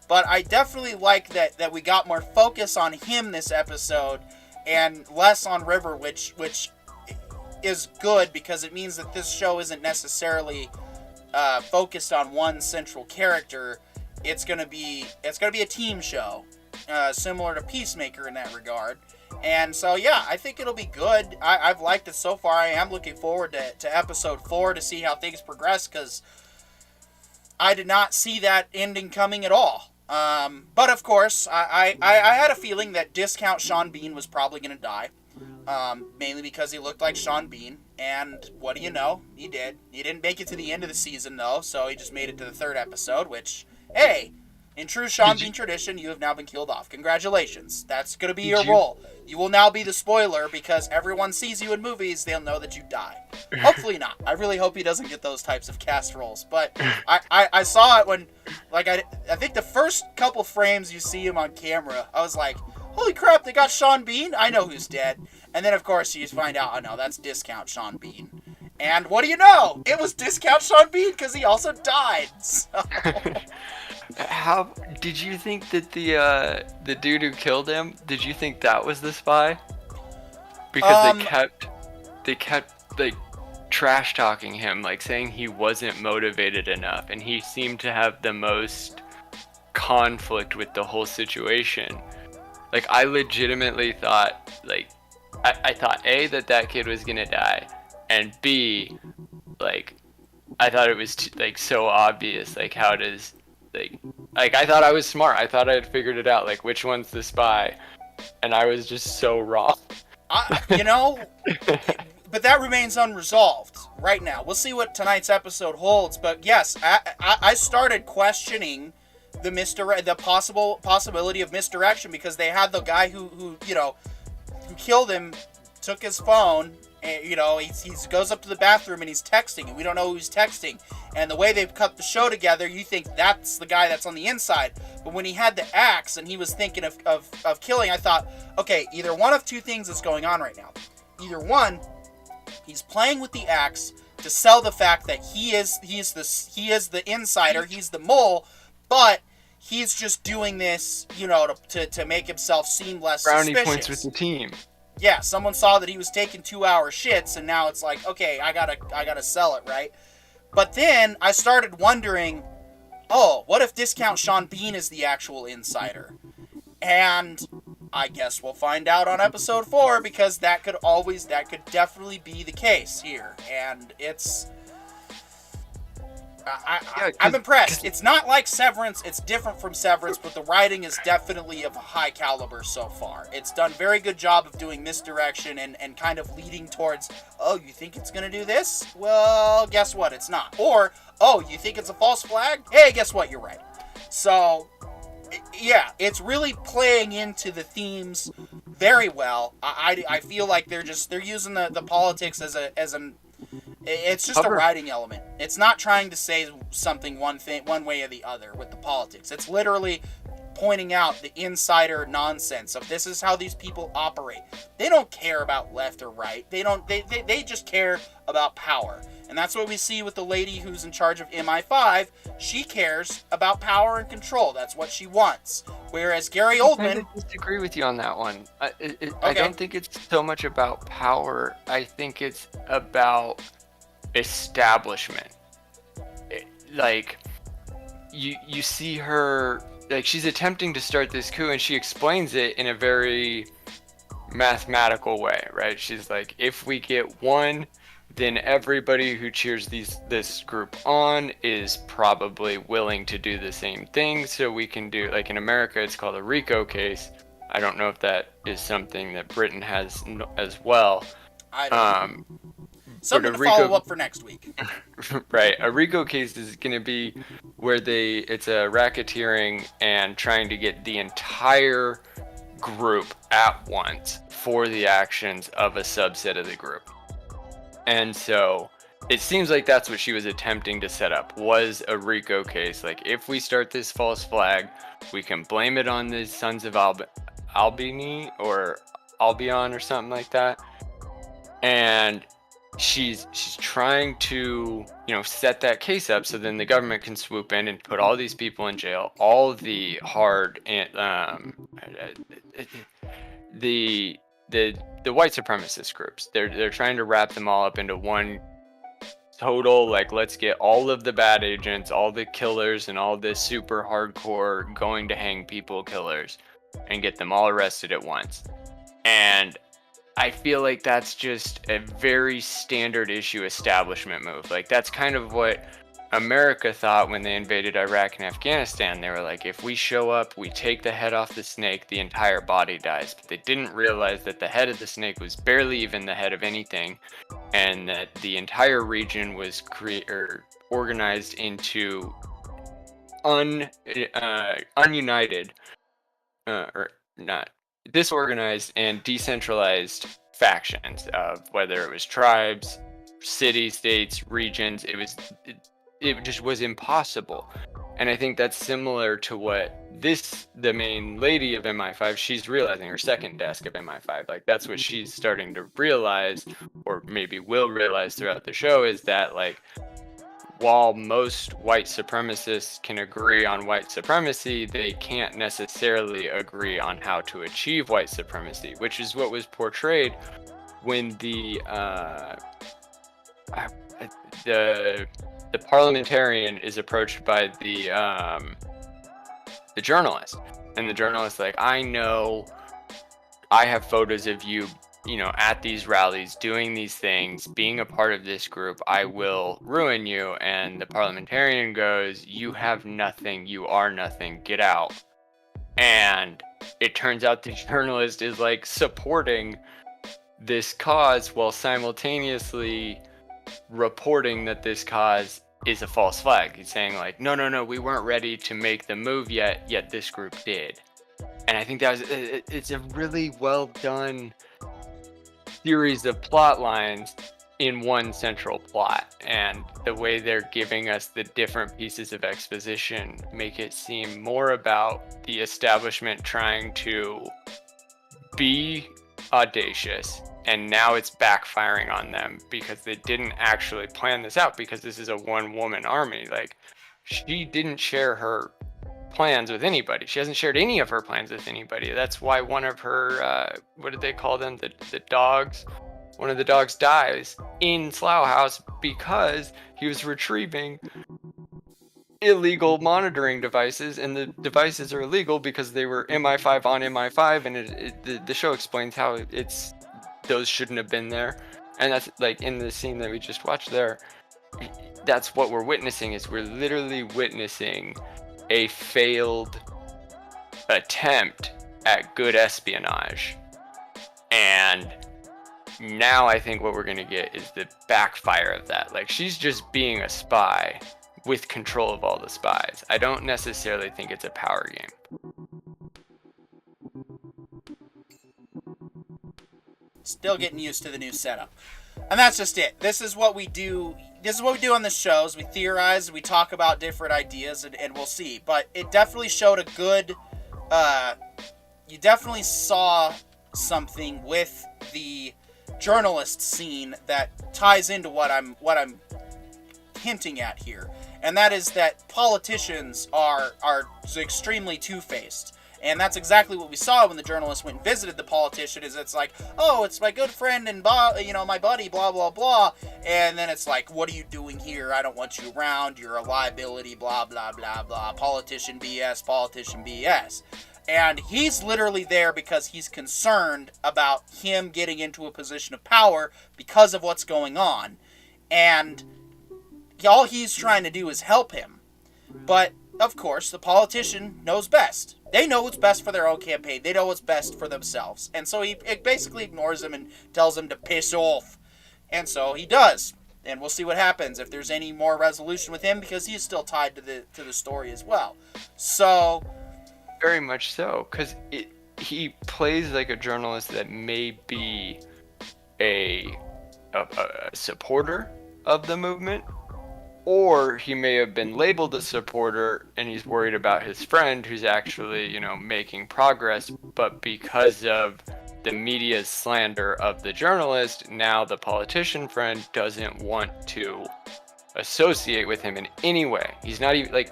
But I definitely like that we got more focus on him this episode and less on River, which is good, because it means that this show isn't necessarily focused on one central character. It's gonna be a team show, similar to Peacemaker in that regard. And so yeah, I think it'll be good. I've liked it so far. I am looking forward to episode 4 to see how things progress, because I did not see that ending coming at all. But of course, I had a feeling that discount Sean Bean was probably going to die. mainly because he looked like Sean Bean. And what do you know? He did. He didn't make it to the end of the season, though, so he just made it to the 3rd episode, which, hey, in true Sean Bean tradition, you have now been killed off. Congratulations. That's going to be your role. You will now be the spoiler because everyone sees you in movies, they'll know that you die. Hopefully not. I really hope he doesn't get those types of cast roles. But I saw it when, like, I think the first couple frames you see him on camera, I was like, holy crap, they got Sean Bean? I know who's dead. And then, of course, you find out, oh no, that's Discount Sean Bean. And what do you know? It was Discount Sean Bean because he also died. So. How did you think that the dude who killed him? Did you think that was the spy? Because they kept like trash talking him, like saying he wasn't motivated enough, and he seemed to have the most conflict with the whole situation. Like I legitimately thought, like I thought A, that kid was gonna die, and B, like I thought it was like so obvious. Like how does like I thought I was smart. I thought I had figured it out. Like which one's the spy, and I was just so wrong. But that remains unresolved right now. We'll see what tonight's episode holds. But yes, I started questioning the possibility of misdirection because they had the guy who killed him, took his phone, and he goes up to the bathroom and he's texting, and we don't know who he's texting. And the way they've cut the show together, you think that's the guy that's on the inside. But when he had the axe and he was thinking of killing, I thought, okay, either one of two things is going on right now. Either one, he's playing with the axe to sell the fact that he is the insider, he's the mole, but he's just doing this, to make himself seem less brownie suspicious. Points with the team. Yeah, someone saw that he was taking 2-hour shits, and now it's like, okay, I gotta sell it, right? But then I started wondering, what if Discount Sean Bean is the actual insider? And I guess we'll find out on episode 4, because that could definitely be the case here. And it's... I'm impressed. It's not like Severance. It's different from Severance, but the writing is definitely of a high caliber so far. It's done a very good job of doing misdirection and kind of leading towards, you think it's going to do this? Well, guess what? It's not. Or, you think it's a false flag? Hey, guess what? You're right. So, yeah, it's really playing into the themes very well. I feel like they're using the politics as an it's just a writing element. It's not trying to say something one way or the other with the politics. It's literally pointing out the insider nonsense of this is how these people operate. They don't care about left or right. They just care about power. And that's what we see with the lady who's in charge of MI5. She cares about power and control. That's what she wants. Whereas Gary Oldman... I disagree with you on that one. I don't think it's so much about power. I think it's about establishment. You see her... Like, she's attempting to start this coup, and she explains it in a very mathematical way, right? She's like, if we get one... then everybody who cheers this group on is probably willing to do the same thing. So we can do, like in America, it's called a RICO case. I don't know if that is something that Britain has as well. I don't know. Something to follow up for next week. Right. A RICO case is going to be where it's a racketeering and trying to get the entire group at once for the actions of a subset of the group. And so it seems like that's what she was attempting to set up, was a RICO case. Like, if we start this false flag, we can blame it on the Sons of Albany or Albion or something like that. And she's trying to, set that case up so then the government can swoop in and put all these people in jail, all the hard the white supremacist groups. They're trying to wrap them all up into one total, like, let's get all of the bad agents, all the killers, and all the super hardcore going to hang people killers, and get them all arrested at once. And I feel like that's just a very standard issue establishment move. Like, that's kind of what America thought when they invaded Iraq and Afghanistan, they were like, if we show up, we take the head off the snake, the entire body dies. But they didn't realize that the head of the snake was barely even the head of anything, and that the entire region was organized into ununited, or not disorganized and decentralized factions of whether it was tribes, city states, regions. It just was impossible. And I think that's similar to what the main lady of MI5, she's realizing, her second desk of MI5, like that's what she's starting to realize, or maybe will realize throughout the show, is that like, while most white supremacists can agree on white supremacy, they can't necessarily agree on how to achieve white supremacy, which is what was portrayed when the parliamentarian is approached by the journalist, and the journalist like, I know, I have photos of you, at these rallies doing these things, being a part of this group. I will ruin you. And the parliamentarian goes, you have nothing, you are nothing, get out. And it turns out the journalist is like supporting this cause while simultaneously reporting that this cause is a false flag. He's saying like, no, we weren't ready to make the move yet this group did. And I think it's a really well done series of plot lines in one central plot, and the way they're giving us the different pieces of exposition make it seem more about the establishment trying to be audacious, and now it's backfiring on them because they didn't actually plan this out, because this is a one-woman army. Like, she didn't share her plans with anybody. She hasn't shared any of her plans with anybody. That's why one of her what did they call them, the dogs, one of the dogs dies in Slough House because he was retrieving illegal monitoring devices, and the devices are illegal because they were MI5 on MI5, and the show explains how those shouldn't have been there. And that's like in the scene that we just watched there, that's what we're witnessing. Is we're literally witnessing a failed attempt at good espionage. And now I think what we're going to get is the backfire of that. Like, she's just being a spy with control of all the spies. I don't necessarily think it's a power game. Still getting used to the new setup. And that's just it. This is what we do. This is what we do on the shows. We theorize, we talk about different ideas, and we'll see. But it definitely showed a good, you definitely saw something with the journalist scene that ties into what I'm hinting at here. And that is that politicians are extremely two-faced. And that's exactly what we saw when the journalist went and visited the politician. Is it's like, oh, it's my good friend and my buddy, blah blah blah. And then it's like, what are you doing here? I don't want you around. You're a liability, blah blah blah blah. Politician BS, politician BS. And he's literally there because he's concerned about him getting into a position of power because of what's going on. And all he's trying to do is help him. But of course, the politician knows best. They know what's best for their own campaign. They know what's best for themselves. And so he basically ignores him and tells him to piss off. And so he does. And we'll see what happens if there's any more resolution with him, because he's still tied to the story as well. So very much so, because he plays like a journalist that may be a supporter of the movement, or he may have been labeled a supporter and he's worried about his friend who's actually, making progress, but because of the media's slander of the journalist, now the politician friend doesn't want to associate with him in any way. He's not even, like,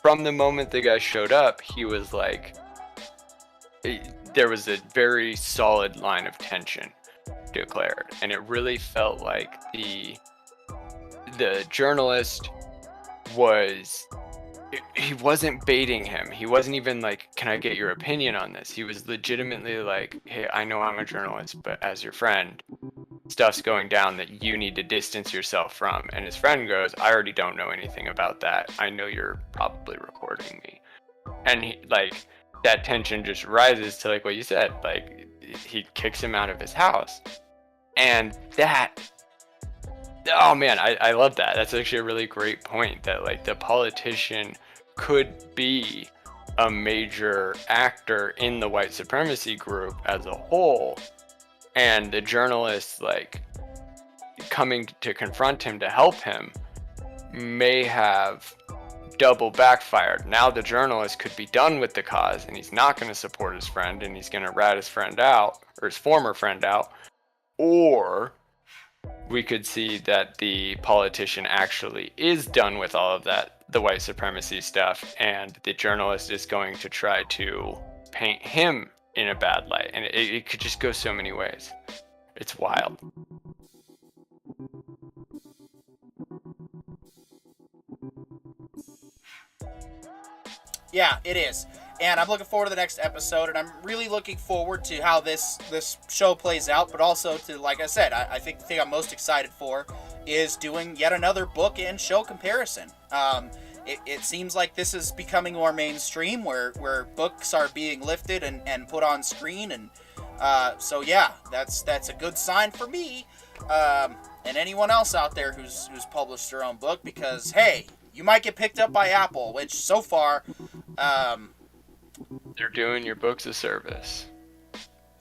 from the moment the guy showed up, he was like, there was a very solid line of tension declared, and it really felt like the journalist he wasn't baiting him. He wasn't even like, can I get your opinion on this? He was legitimately like, hey, I know I'm a journalist, but as your friend, stuff's going down that you need to distance yourself from. And his friend goes, I already don't know anything about that. I know you're probably recording me. And he, like, that tension just rises to, like what you said, like, he kicks him out of his house. And that, oh man, I love that. That's actually a really great point, that like the politician could be a major actor in the white supremacy group as a whole, and the journalist like coming to confront him to help him may have double backfired. Now the journalist could be done with the cause, and he's not going to support his friend, and he's going to rat his friend out, or his former friend out. Or we could see that the politician actually is done with all of that, the white supremacy stuff, and the journalist is going to try to paint him in a bad light. And it could just go so many ways. It's wild. Yeah, it is. And I'm looking forward to the next episode, and I'm really looking forward to how this show plays out, but also to, like I said, I think the thing I'm most excited for is doing yet another book and show comparison. It seems like this is becoming more mainstream, where books are being lifted and put on screen, and so yeah, that's a good sign for me, and anyone else out there who's published their own book, because, hey, you might get picked up by Apple, which so far, they're doing your books a service.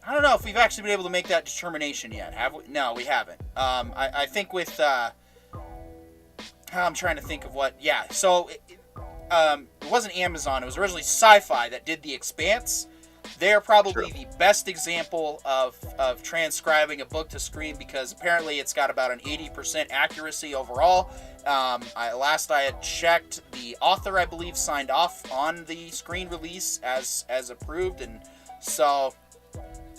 I don't know if we've actually been able to make that determination yet, have we? No, we haven't. I think with, I'm trying to think of what, yeah, so it wasn't Amazon, it was originally Sci-Fi that did The Expanse. They're probably the best example of transcribing a book to screen, because apparently it's got about an 80% accuracy overall. Last I had checked, the author, I believe, signed off on the screen release as approved, and so...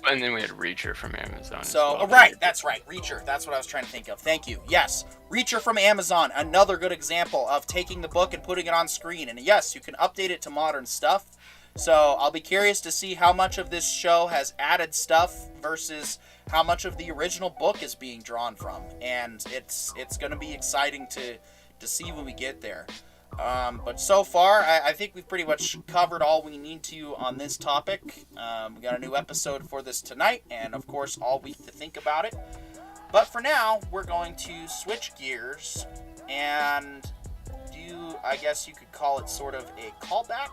And then we had Reacher from Amazon. So, well. Right, that's right, Reacher. That's what I was trying to think of. Thank you. Yes, Reacher from Amazon, another good example of taking the book and putting it on screen. And yes, you can update it to modern stuff. So I'll be curious to see how much of this show has added stuff versus how much of the original book is being drawn from. And it's going to be exciting to see when we get there. But so far, I think we've pretty much covered all we need to on this topic. We got a new episode for this tonight, and of course, all week to think about it. But for now, we're going to switch gears and do, I guess you could call it sort of a callback.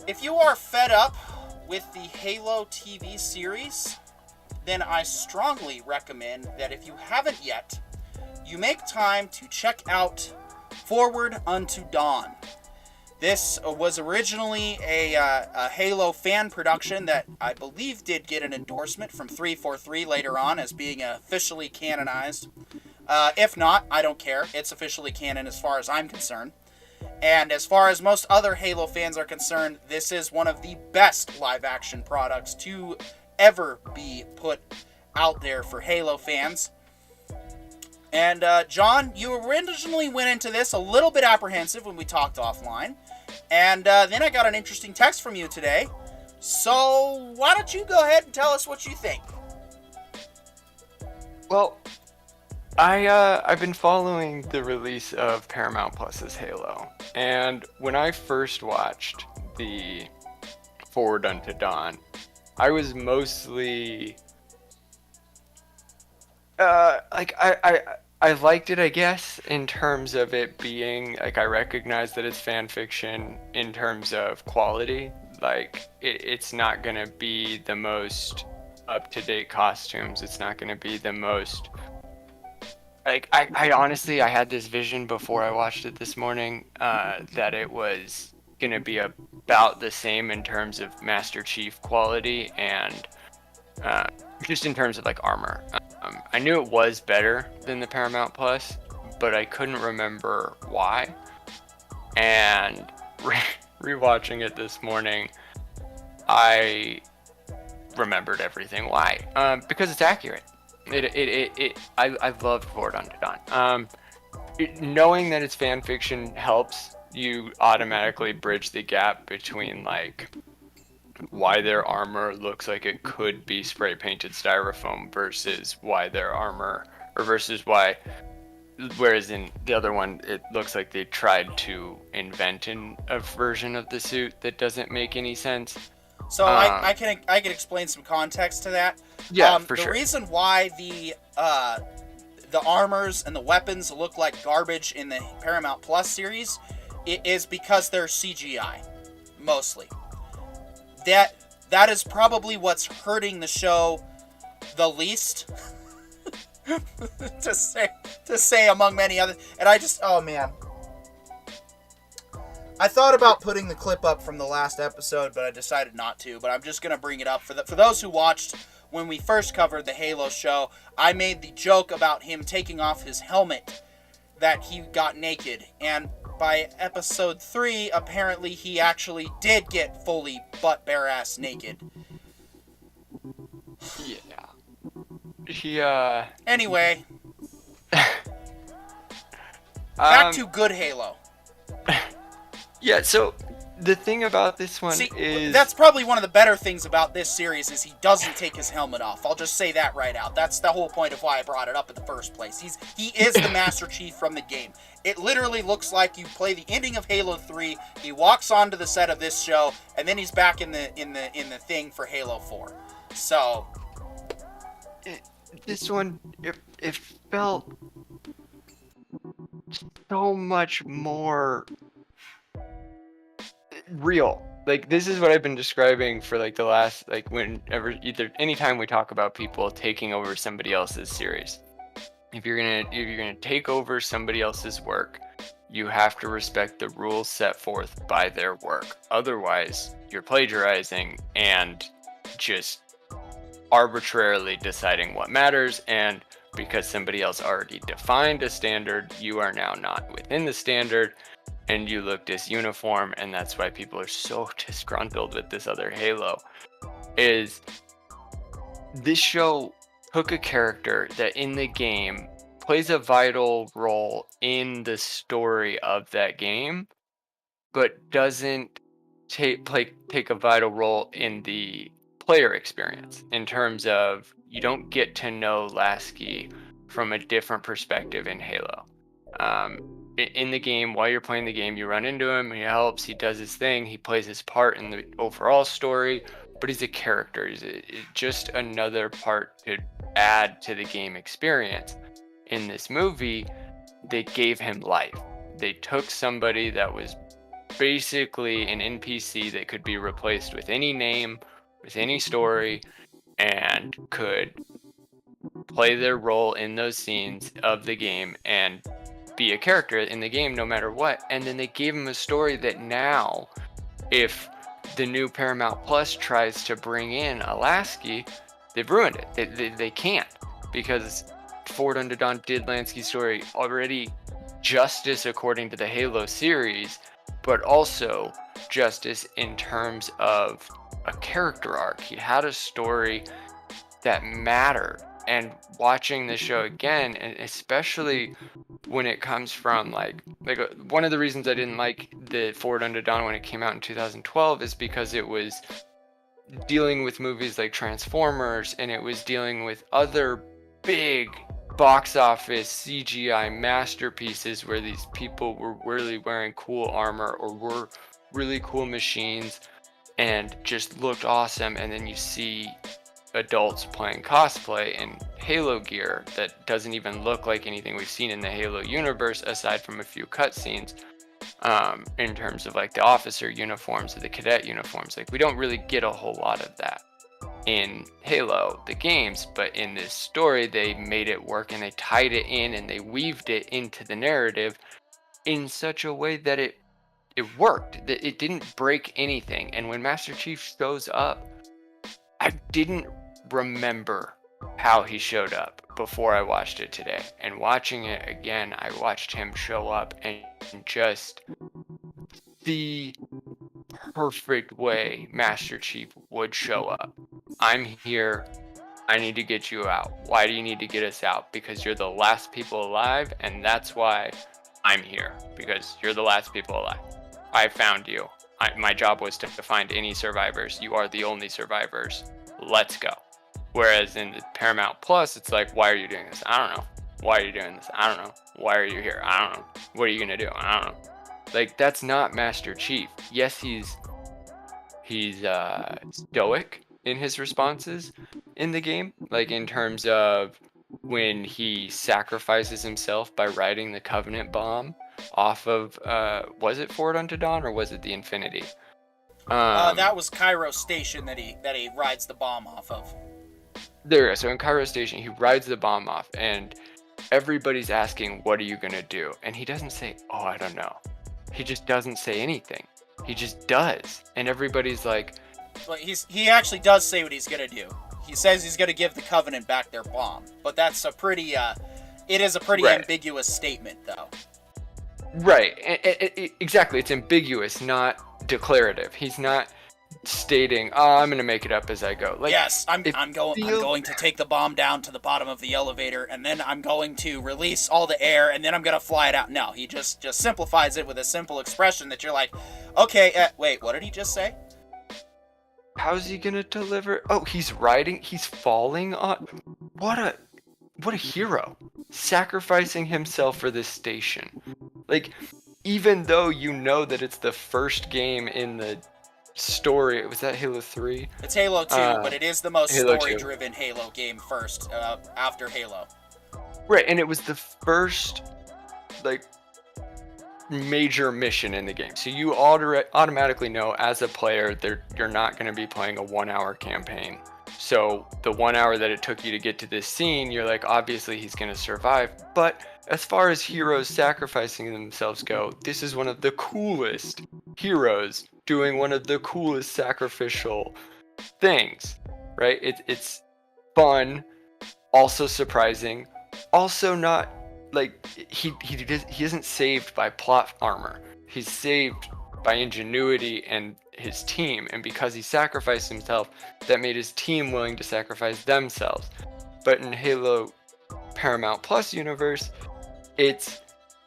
If you are fed up with the Halo TV series, then I strongly recommend that if you haven't yet, you make time to check out Forward Unto Dawn. This was originally a Halo fan production that I believe did get an endorsement from 343 later on as being officially canonized. If not, I don't care. It's officially canon as far as I'm concerned. And as far as most other Halo fans are concerned, this is one of the best live-action products to ever be put out there for Halo fans. And, John, you originally went into this a little bit apprehensive when we talked offline. And then I got an interesting text from you today. So why don't you go ahead and tell us what you think? Well, I've been following the release of Paramount Plus's Halo. And when I first watched the Forward Unto Dawn, I was mostly... I liked it, I guess, in terms of it being, like, I recognize that it's fan fiction in terms of quality. Like, it's not going to be the most up-to-date costumes. It's not going to be the most... Like, I honestly, I had this vision before I watched it this morning, that it was going to be about the same in terms of Master Chief quality and just in terms of, like, armor. I knew it was better than the Paramount Plus, but I couldn't remember why. And rewatching it this morning, I remembered everything why. Because it's accurate. I loved Forward Unto Dawn. Knowing that it's fan fiction helps you automatically bridge the gap between, like, why their armor looks like it could be spray painted styrofoam versus why their armor, or versus why, whereas in the other one it looks like they tried to invent a version of the suit that doesn't make any sense. So I can explain some context to that. Yeah, for the sure. reason why the armors and the weapons look like garbage in the Paramount Plus series is because they're CGI, mostly. That is probably what's hurting the show the least. to say among many other, and oh man, I thought about putting the clip up from the last episode, but I decided not to. But I'm just gonna bring it up for those who watched when we first covered the Halo show. I made the joke about him taking off his helmet, that he got naked, and by episode 3, apparently he actually did get fully butt bare ass naked. Yeah. Anyway. Back to good Halo. Yeah, so the thing about this one is... That's probably one of the better things about this series is he doesn't take his helmet off. I'll just say that right out. That's the whole point of why I brought it up in the first place. He is the Master Chief from the game. It literally looks like you play the ending of Halo 3, he walks onto the set of this show, and then he's back in the thing for Halo 4. So... This one, it felt so much more real. Like, this is what I've been describing for like the last, like, anytime we talk about people taking over somebody else's series. If you're gonna take over somebody else's work, you have to respect the rules set forth by their work. Otherwise, you're plagiarizing and just arbitrarily deciding what matters, and because somebody else already defined a standard, you are now not within the standard, and you look disuniform, and that's why people are so disgruntled with this other Halo. Is this show took a character that in the game plays a vital role in the story of that game, but doesn't take a vital role in the player experience, in terms of you don't get to know Lasky from a different perspective in Halo. In the game, while you're playing the game, you run into him, he helps, he does his thing, he plays his part in the overall story, but he's a character. He's just another part to add to the game experience. In this movie, they gave him life. They took somebody that was basically an NPC that could be replaced with any name, with any story, and could play their role in those scenes of the game and be a character in the game no matter what. And then they gave him a story that now, if the new Paramount Plus tries to bring in a Lasky, they've ruined it. They can't, because Forward Unto Dawn did Lasky's story already justice according to the Halo series, but also justice in terms of a character arc. He had a story that mattered. And watching the show again, and especially when it comes from like one of the reasons I didn't like the Forward Unto Dawn when it came out in 2012 is because it was dealing with movies like Transformers, and it was dealing with other big box office CGI masterpieces where these people were really wearing cool armor or were really cool machines and just looked awesome, and then you see adults playing cosplay in Halo gear that doesn't even look like anything we've seen in the Halo universe aside from a few cutscenes, in terms of like the officer uniforms or the cadet uniforms. Like, we don't really get a whole lot of that in Halo the games, but in this story they made it work, and they tied it in, and they weaved it into the narrative in such a way that it worked, that it didn't break anything. And when Master Chief shows up, I didn't remember how he showed up before I watched it today. And watching it again, I watched him show up and just the perfect way Master Chief would show up. I'm here. I need to get you out. Why do you need to get us out? Because you're the last people alive, and that's why I'm here. Because you're the last people alive. I found you. my job was to find any survivors. You are the only survivors. Let's go. Whereas in the Paramount Plus, it's like, why are you doing this? I don't know. Why are you doing this? I don't know. Why are you here? I don't know. What are you gonna do? I don't know. Like, that's not Master Chief. Yes, he's stoic in his responses in the game, like in terms of when he sacrifices himself by riding the Covenant bomb off of was it Fort Unto Dawn or was it the Infinity? That was Cairo Station that he rides the bomb off of. There you go. So in Cairo Station, he rides the bomb off, and everybody's asking, "What are you gonna do?" And he doesn't say, "Oh, I don't know." He just doesn't say anything. He just does, and everybody's like, But he actually does say what he's gonna do. He says he's gonna give the Covenant back their bomb, but that's a pretty it is a pretty Right. ambiguous statement, though. right, exactly. It's ambiguous, not declarative. He's not stating, "Oh, I'm gonna make it up as I go." Like, Yes, I'm feels- going to take the bomb down to the bottom of the elevator, and then I'm going to release all the air, and then I'm gonna fly it out. No, he just simplifies it with a simple expression that you're like, okay, wait, what did he just say? How's he gonna deliver? Oh, he's riding. He's falling on. What a hero! Sacrificing himself for this station. Like, even though you know that it's the first game in the story. Was that Halo 3? It's Halo 2, but it is the most Halo 2. story-driven Halo game first, after Halo. Right, and it was the first, like, major mission in the game. So you automatically know as a player you're not going to be playing a 1-hour campaign. So the 1 hour that it took you to get to this scene, you're like, obviously he's going to survive. But as far as heroes sacrificing themselves go, this is one of the coolest heroes doing one of the coolest sacrificial things, right? It's fun, also surprising, also not like he isn't saved by plot armor. He's saved by ingenuity and his team, and because he sacrificed himself, that made his team willing to sacrifice themselves. But in Halo Paramount Plus universe, it's,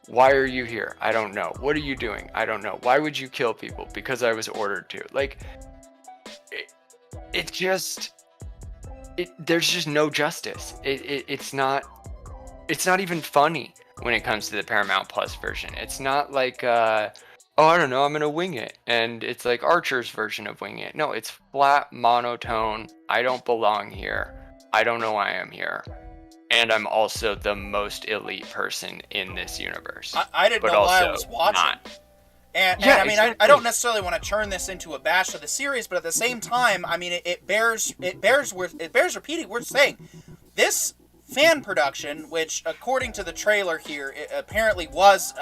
why are you here? I don't know. What are you doing? I don't know. Why would you kill people? Because I was ordered to. Like, there's just no justice. It's not even funny when it comes to the Paramount Plus version. It's not like, oh, I don't know, I'm gonna wing it. And it's like Archer's version of wing it. No, it's flat, monotone. I don't belong here. I don't know why I'm here. And I'm also the most elite person in this universe. I didn't know why I was watching. Not. And Yeah, I mean, exactly. I don't necessarily want to turn this into a bash of the series, but at the same time, I mean, it bears repeating. We're saying this fan production, which according to the trailer here, it apparently was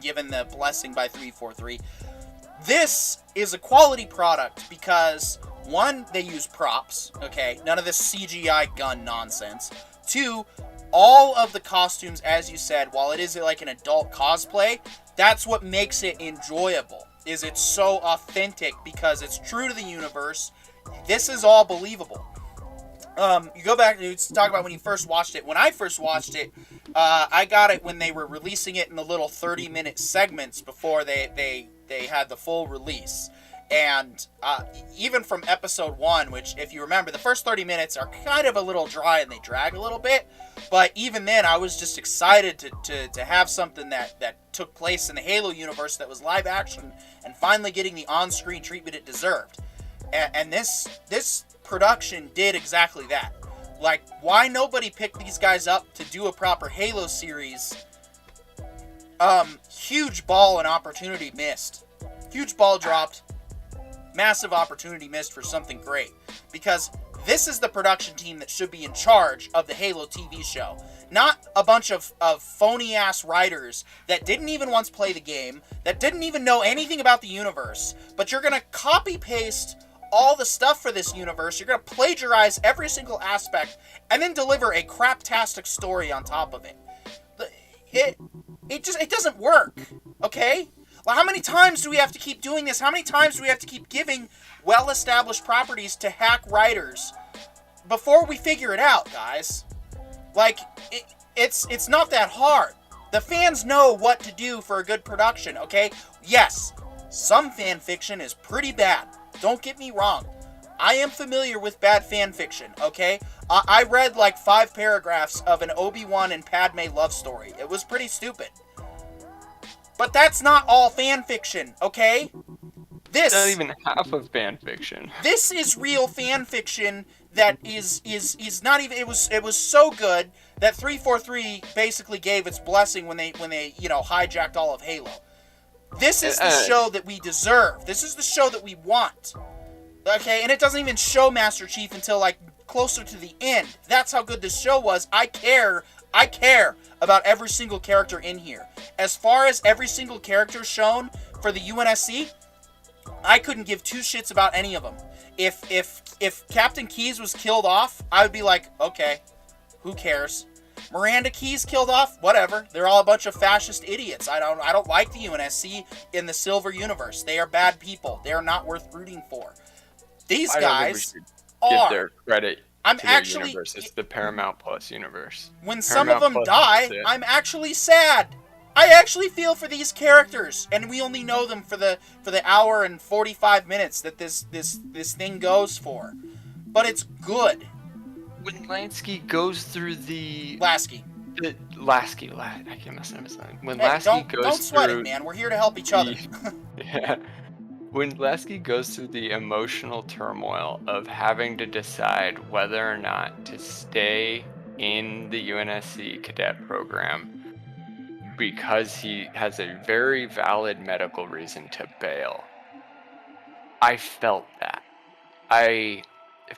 given the blessing by 343. This is a quality product because, one, they use props, okay? None of this CGI gun nonsense. Two, all of the costumes, as you said, while it is like an adult cosplay, that's what makes it enjoyable, is it's so authentic because it's true to the universe. This is all believable. You go back to talk about when you first watched it. When I first watched it, I got it when they were releasing it in the little 30-minute segments before they had the full release. And even from episode 1, which, if you remember, the first 30 minutes are kind of a little dry and they drag a little bit. But even then, I was just excited to have something that took place in the Halo universe that was live action and finally getting the on-screen treatment it deserved. And this production did exactly that. Like, why nobody picked these guys up to do a proper Halo series? Huge ball and opportunity missed. Huge ball dropped. Massive opportunity missed for something great. Because this is the production team that should be in charge of the Halo TV show. Not a bunch of phony-ass writers that didn't even once play the game, that didn't even know anything about the universe, but you're going to copy-paste all the stuff for this universe, you're going to plagiarize every single aspect, and then deliver a craptastic story on top of it. It doesn't work, okay? Well, how many times do we have to keep doing this? How many times do we have to keep giving well-established properties to hack writers before we figure it out, guys? Like, it's not that hard. The fans know what to do for a good production, okay? Yes, Some fan fiction is pretty bad. Don't get me wrong. I am familiar with bad fan fiction, okay? I read like 5 paragraphs of an Obi-Wan and Padme love story. It was pretty stupid. But that's not all fan fiction, okay? This Not even half of fan fiction. This is real fan fiction that is not even. It was so good that 343 basically gave its blessing when they hijacked all of Halo. This is the show that we deserve. This is the show that we want. Okay, and it doesn't even show Master Chief until like closer to the end. That's how good this show was. I care about every single character in here. As far as every single character shown for the UNSC, I couldn't give 2 shits about any of them. If Captain Keyes was killed off, I would be like, okay, who cares? Miranda Keyes killed off, whatever. They're all a bunch of fascist idiots. I don't like the UNSC in the Silver Universe. They are bad people. They are not worth rooting for. These guys give their credit. I'm to actually. Universe. It's the Paramount Plus universe. When some of them die, I'm actually sad. I actually feel for these characters, and we only know them for the hour and 45 minutes that this thing goes for. But it's good. When Lansky goes through the Lasky. I can't mess up his name. When Hey, Lasky goes don't sweat through it, man. We're here to help each other. yeah. When Lasky goes through the emotional turmoil of having to decide whether or not to stay in the UNSC cadet program because he has a very valid medical reason to bail, I felt that. I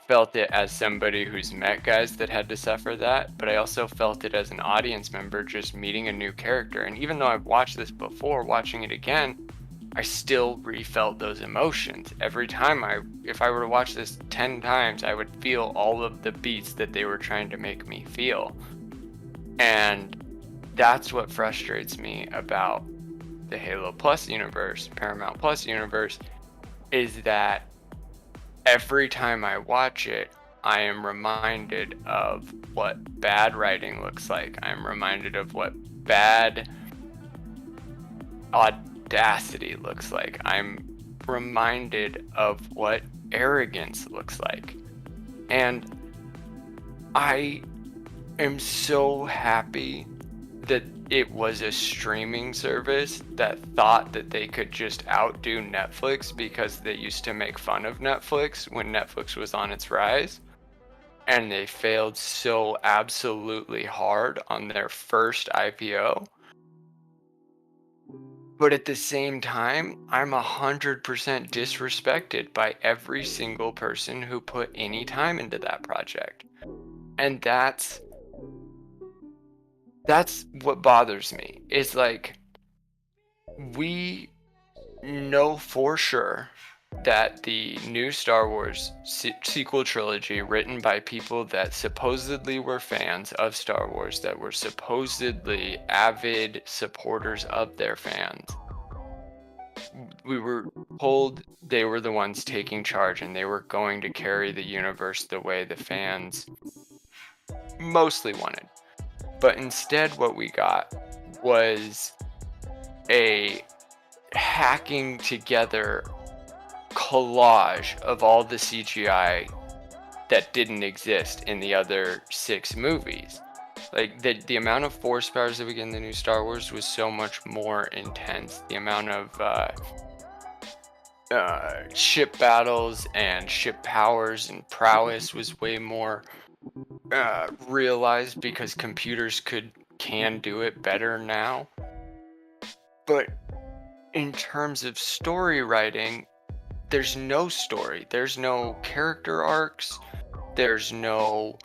felt it as somebody who's met guys that had to suffer that, but I also felt it as an audience member just meeting a new character. And even though I've watched this before, watching it again, I still refelt those emotions. Every time if I were to watch this 10 times, I would feel all of the beats that they were trying to make me feel. And that's what frustrates me about the Halo Plus universe, Paramount Plus universe, is that every time I watch it, I am reminded of what bad writing looks like. I'm reminded of what bad audacity looks like. I'm reminded of what arrogance looks like. And I am so happy that it was a streaming service that thought that they could just outdo Netflix because they used to make fun of Netflix when Netflix was on its rise. And they failed so absolutely hard on their first IPO. But at the same time, I'm 100% disrespected by every single person who put any time into that project. And that's what bothers me. It's like, we know for sure that the new Star Wars sequel trilogy, written by people that supposedly were fans of Star Wars, that were supposedly avid supporters of their fans, we were told they were the ones taking charge and they were going to carry the universe the way the fans mostly wanted. But instead what we got was a hacking together collage of all the CGI that didn't exist in the other 6 movies. Like, the amount of force powers that we get in the new Star Wars was so much more intense. The amount of ship battles and ship powers and prowess was way more realized because computers can do it better now. But in terms of story writing, there's no story. There's no character arcs. There's no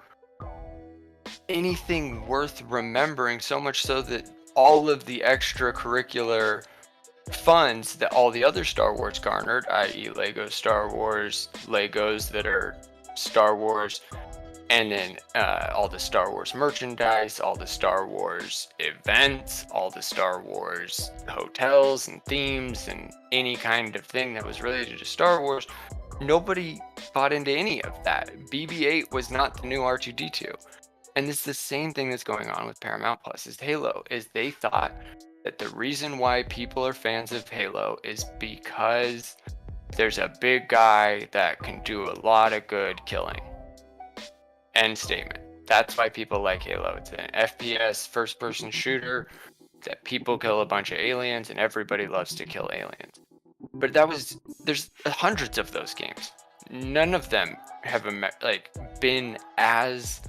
anything worth remembering, so much so that all of the extracurricular funds that all the other Star Wars garnered, i.e. Lego Star Wars, Legos that are Star Wars, and then all the Star Wars merchandise, all the Star Wars events, all the Star Wars hotels and themes, and any kind of thing that was related to Star Wars, nobody bought into any of that. BB-8 was not the new R2-D2. And it's the same thing that's going on with Paramount Plus is Halo, is they thought that the reason why people are fans of Halo is because there's a big guy that can do a lot of good killing. End statement. That's why people like Halo. It's an FPS first-person shooter that people kill a bunch of aliens and everybody loves to kill aliens. But there's hundreds of those games. None of them have been as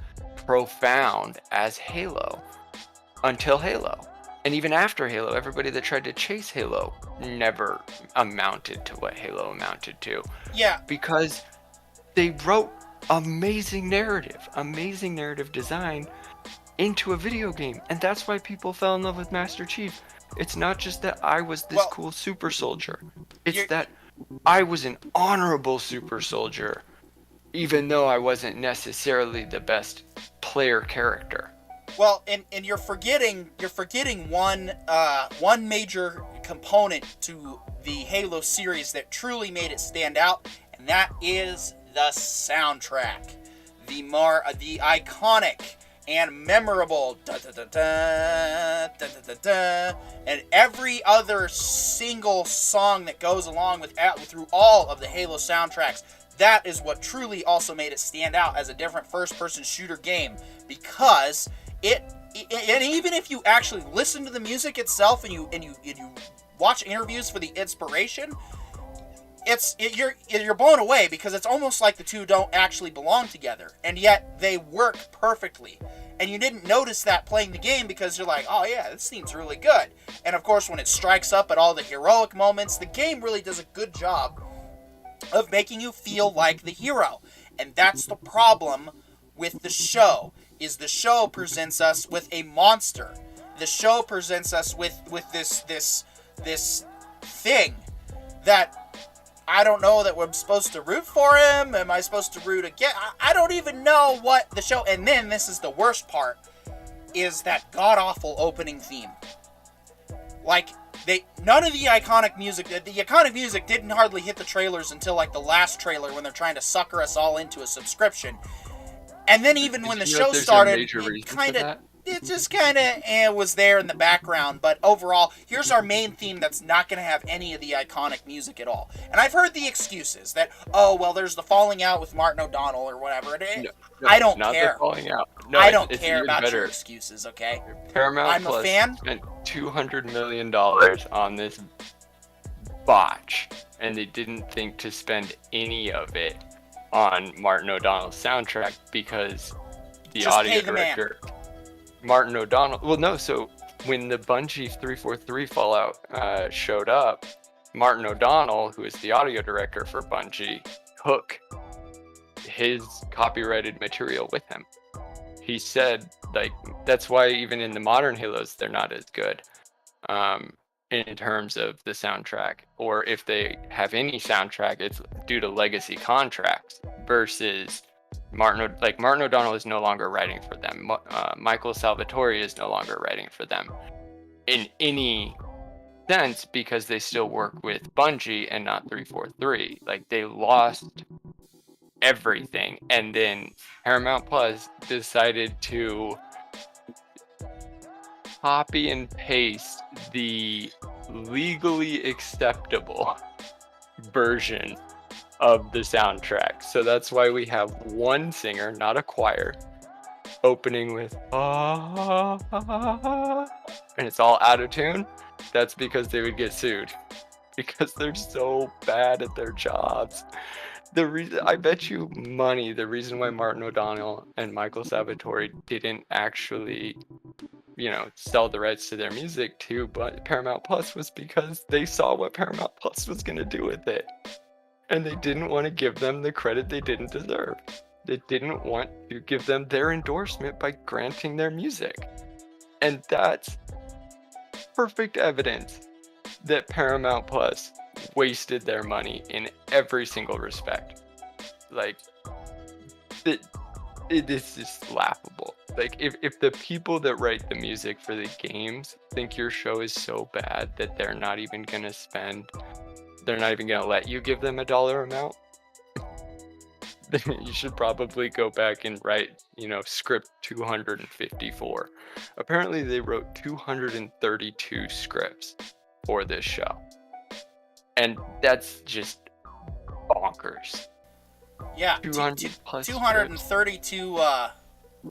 profound as Halo until Halo. And even after Halo, everybody that tried to chase Halo never amounted to what Halo amounted to. Yeah. Because they wrote amazing narrative design into a video game. And that's why people fell in love with Master Chief. It's not just that I was this cool super soldier. It's that I was an honorable super soldier, even though I wasn't necessarily the best player character. Well, and you're forgetting one major component to the Halo series that truly made it stand out, and that is the soundtrack. The iconic and memorable da da da da da da da da, and every other single song that goes along with through all of the Halo soundtracks. That is what truly also made it stand out as a different first-person shooter game, because and even if you actually listen to the music itself and you watch interviews for the inspiration, you're blown away, because it's almost like the two don't actually belong together, and yet they work perfectly. And you didn't notice that playing the game, because you're like, oh yeah, this seems really good. And of course, when it strikes up at all the heroic moments, the game really does a good job of making you feel like the hero. And that's the problem with the show, is the show presents us with a monster. The show presents us with this thing that I don't know that we're supposed to root for him. Am I supposed to root again? I don't even know what the show... And then, this is the worst part, is that god-awful opening theme. Like, none of the iconic music... The iconic music didn't hardly hit the trailers until, like, the last trailer, when they're trying to sucker us all into a subscription. And then even when the show started, it just kind of was there in the background. But overall, here's our main theme that's not going to have any of the iconic music at all. And I've heard the excuses that, oh, well, there's the falling out with Martin O'Donnell or whatever. I don't care. The falling out. No, I don't care about your excuses, okay? Paramount I'm Plus a fan. spent $200 million on this botch, and they didn't think to spend any of it on Martin O'Donnell's soundtrack, because the Just audio pay the director, Martin O'Donnell. Well, no. So when the Bungie 343 Fallout showed up, Martin O'Donnell, who is the audio director for Bungie, took his copyrighted material with him. He said, like, that's why even in the modern Halos, they're not as good. In terms of the soundtrack, or if they have any soundtrack, it's due to legacy contracts, versus Martin O'Donnell is no longer writing for them. Michael Salvatore is no longer writing for them in any sense, because they still work with Bungie and not 343. Like, they lost everything, and then Paramount Plus decided to copy and paste the legally acceptable version of the soundtrack. So that's why we have one singer, not a choir, opening with and it's all out of tune. That's because they would get sued, because they're so bad at their jobs. The reason, I bet you money, the reason why Martin O'Donnell and Michael Salvatore didn't actually, sell the rights to their music to Paramount Plus was because they saw what Paramount Plus was going to do with it. And they didn't want to give them the credit they didn't deserve. They didn't want to give them their endorsement by granting their music. And that's perfect evidence that Paramount Plus wasted their money in every single respect. Like, it is just laughable. Like, if the people that write the music for the games think your show is so bad that they're not even gonna let you give them a dollar amount, You should probably go back and write, script 254. Apparently, they wrote 232 scripts for this show. And that's just bonkers. Yeah, 200 plus 232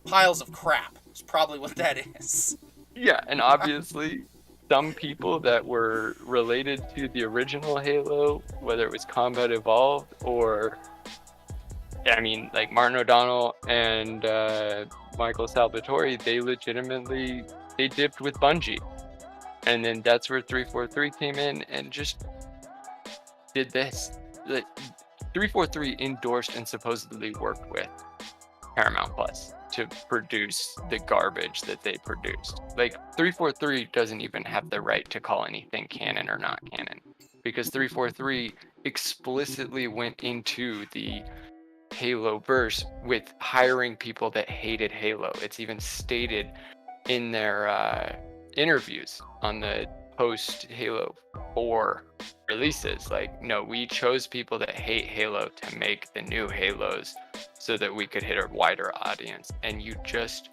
piles of crap is probably what that is. Yeah, and obviously some people that were related to the original Halo, whether it was Combat Evolved or, I mean, like Martin O'Donnell and Michael Salvatore, they dipped with Bungie. And then that's where 343 came in and just did this. Like, 343 endorsed and supposedly worked with Paramount Plus to produce the garbage that they produced. Like, 343 doesn't even have the right to call anything canon or not canon, because 343 explicitly went into the Halo verse with hiring people that hated Halo. It's even stated in their interviews on the post Halo 4 releases, like, no, we chose people that hate Halo to make the new Halos so that we could hit a wider audience, and you just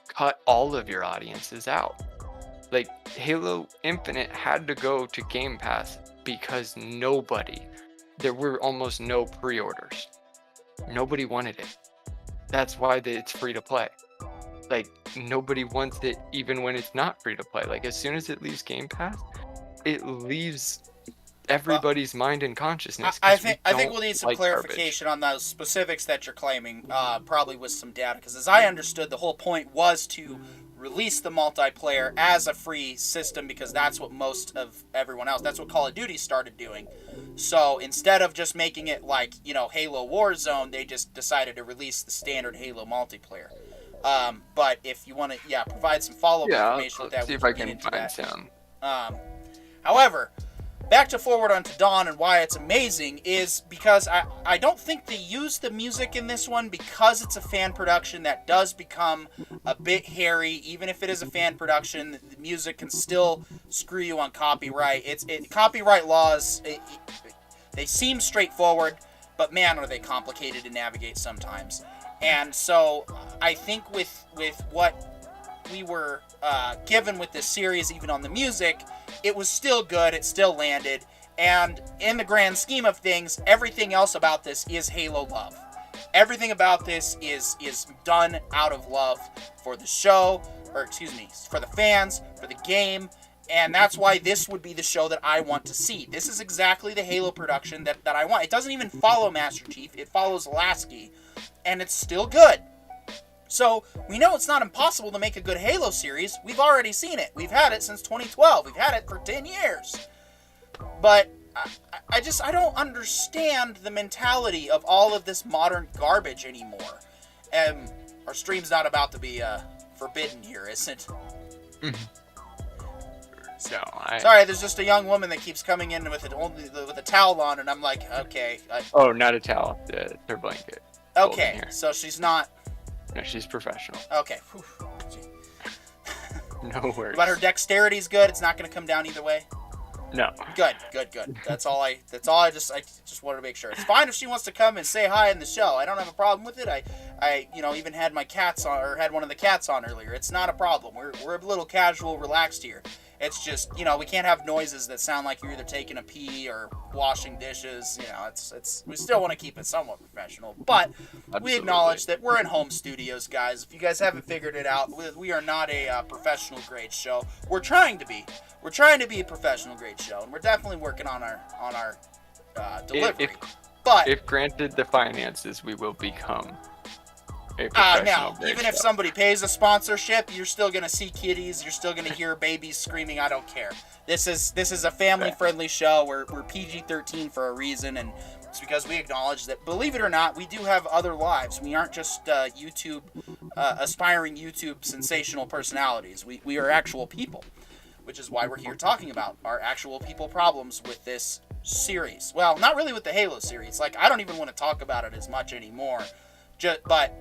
cut all of your audiences out. Like, Halo Infinite had to go to Game Pass because there were almost no pre-orders. Nobody wanted it. That's why it's free to play. Like, nobody wants it even when it's not free to play. Like, as soon as it leaves Game Pass, it leaves everybody's mind and consciousness. I think we'll need some clarification garbage on those specifics that you're claiming, probably with some data, because as I understood, the whole point was to release the multiplayer as a free system, because that's what most of everyone else, that's what Call of Duty started doing. So instead of just making it like, Halo Warzone, they just decided to release the standard Halo multiplayer. But if you want to, provide some follow-up information with that, see if I can find some. However, back to Forward Unto Dawn, and why it's amazing is because I don't think they use the music in this one, because it's a fan production that does become a bit hairy. Even if it is a fan production, the music can still screw you on copyright. Copyright laws, they seem straightforward, but man, are they complicated to navigate sometimes. And so I think with what we were given with this series, even on the music, it was still good. It still landed. And in the grand scheme of things, everything else about this is Halo love. Everything about this is done out of love for the show, for the fans, for the game. And that's why this would be the show that I want to see. This is exactly the Halo production that I want. It doesn't even follow Master Chief. It follows Lasky. And it's still good. So, we know it's not impossible to make a good Halo series. We've already seen it. We've had it since 2012. We've had it for 10 years. But I don't understand the mentality of all of this modern garbage anymore. Our stream's not about to be forbidden here, is it? Sorry, there's just a young woman that keeps coming in with a towel on, and I'm like, okay. Oh, not a towel. Her blanket. Okay, so she's not... No, she's professional. Okay. No worries. But her dexterity's good. It's not going to come down either way. No. Good. That's all I just wanted to make sure. It's fine if she wants to come and say hi in the show. I don't have a problem with it. I even had my cats on, or had one of the cats on earlier. It's not a problem. We're a little casual, relaxed here. It's just, we can't have noises that sound like you're either taking a pee or washing dishes. It's we still want to keep it somewhat professional, but Absolutely. We acknowledge that we're in home studios, guys. If you guys haven't figured it out, we are not a professional grade show. We're trying to be. We're trying to be a professional grade show, and we're definitely working on our delivery. If granted the finances, we will become a professional grade even show. if somebody pays a sponsorship, you're still gonna see kitties. You're still gonna hear babies screaming. I don't care. This is a family-friendly show. We're PG-13 for a reason, and it's because we acknowledge that, believe it or not, we do have other lives. We aren't just aspiring YouTube sensational personalities. We are actual people, which is why we're here talking about our actual people problems with this series. Well, not really with the Halo series. Like, I don't even want to talk about it as much anymore. But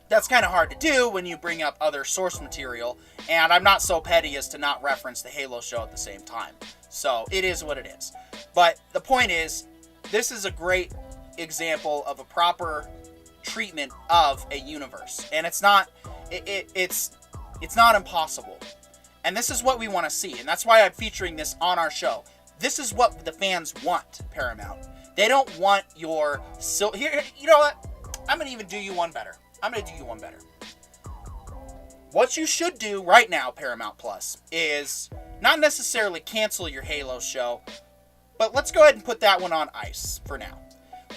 that's kind of hard to do when you bring up other source material, and I'm not so petty as to not reference the Halo show at the same time. So, it is what it is. But the point is, this is a great example of a proper treatment of a universe. And it's not impossible. And this is what we want to see. And that's why I'm featuring this on our show. This is what the fans want, Paramount. They don't want your... Here, you know what? I'm going to even do you one better. What you should do right now, Paramount Plus, is not necessarily cancel your Halo show, but let's go ahead and put that one on ice for now.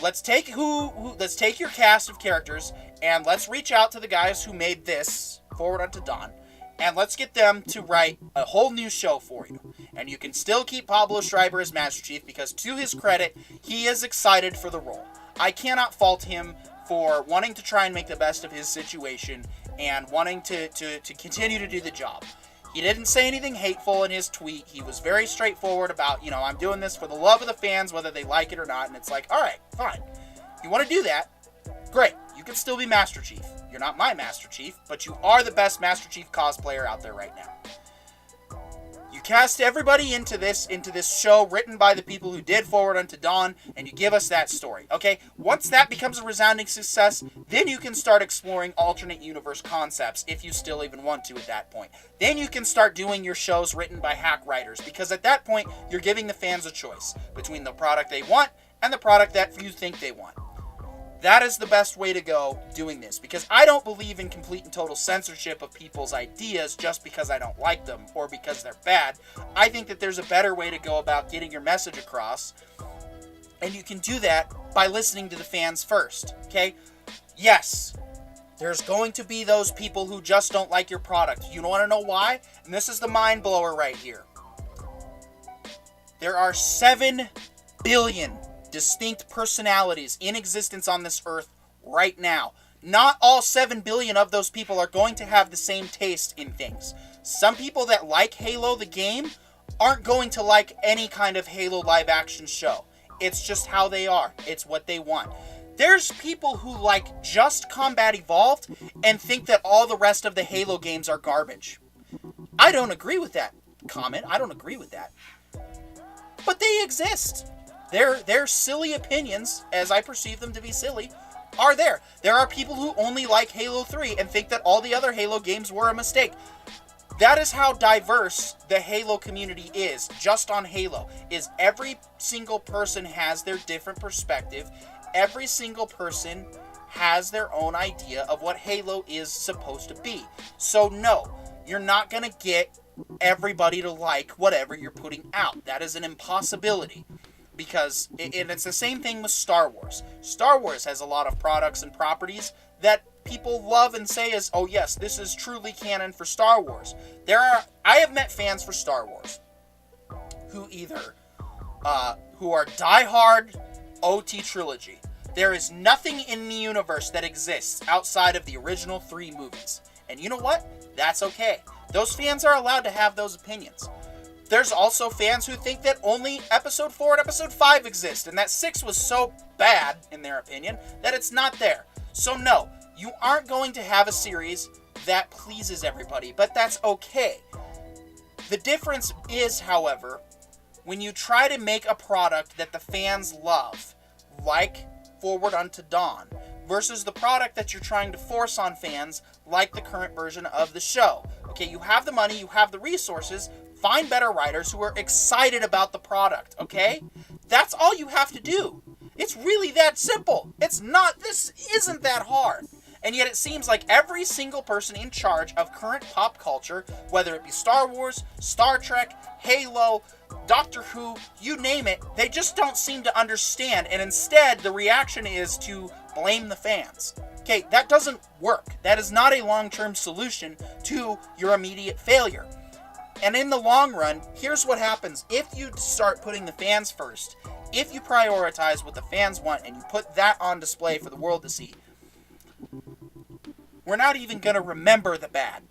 Let's take let's take your cast of characters and let's reach out to the guys who made this Forward Unto Dawn, and let's get them to write a whole new show for you. And you can still keep Pablo Schreiber as Master Chief because, to his credit, he is excited for the role. I cannot fault him for wanting to try and make the best of his situation and wanting to continue to do the job. He didn't say anything hateful in his tweet. He was very straightforward about, I'm doing this for the love of the fans, whether they like it or not. And it's like, all right, fine. You want to do that? Great. You can still be Master Chief. You're not my Master Chief, but you are the best Master Chief cosplayer out there right now. You cast everybody into this show written by the people who did Forward Unto Dawn, and you give us that story, okay? Once that becomes a resounding success, then you can start exploring alternate universe concepts, if you still even want to at that point. Then you can start doing your shows written by hack writers, because at that point, you're giving the fans a choice between the product they want and the product that you think they want. That is the best way to go doing this, because I don't believe in complete and total censorship of people's ideas just because I don't like them or because they're bad. I think that there's a better way to go about getting your message across, and you can do that by listening to the fans first, okay? Yes, there's going to be those people who just don't like your product. You want to know why? And this is the mind blower right here. There are 7 billion distinct personalities in existence on this earth right now. Not all 7 billion of those people are going to have the same taste in things. Some people that like Halo the game aren't going to like any kind of Halo live action show. It's just how they are. It's what they want. There's people who like just Combat Evolved and think that all the rest of the Halo games are garbage. I don't agree with that comment. I don't agree with that. But they exist. Their silly opinions, as I perceive them to be silly, are there. There are people who only like Halo 3 and think that all the other Halo games were a mistake. That is how diverse the Halo community is, just on Halo, is every single person has their different perspective. Every single person has their own idea of what Halo is supposed to be. So no, you're not going to get everybody to like whatever you're putting out. That is an impossibility. Because it's the same thing with Star Wars. Star Wars has a lot of products and properties that people love and say is, oh yes, this is truly canon for Star Wars. I have met fans for Star Wars who who are diehard OT trilogy. There is nothing in the universe that exists outside of the original 3 movies. And you know what? That's okay. Those fans are allowed to have those opinions. There's also fans who think that only Episode 4 and Episode 5 exist, and that 6 was so bad, in their opinion, that it's not there. So no, you aren't going to have a series that pleases everybody, but that's okay. The difference is, however, when you try to make a product that the fans love, like Forward Unto Dawn, versus the product that you're trying to force on fans, like the current version of the show. Okay, you have the money, you have the resources. Find better writers who are excited about the product, okay? That's all you have to do. It's really that simple. This isn't that hard. And yet it seems like every single person in charge of current pop culture, whether it be Star Wars, Star Trek, Halo, Doctor Who, you name it, they just don't seem to understand. And instead, the reaction is to blame the fans. Okay, that doesn't work. That is not a long-term solution to your immediate failure. And in the long run, here's what happens. If you start putting the fans first, if you prioritize what the fans want and you put that on display for the world to see, we're not even going to remember the bad.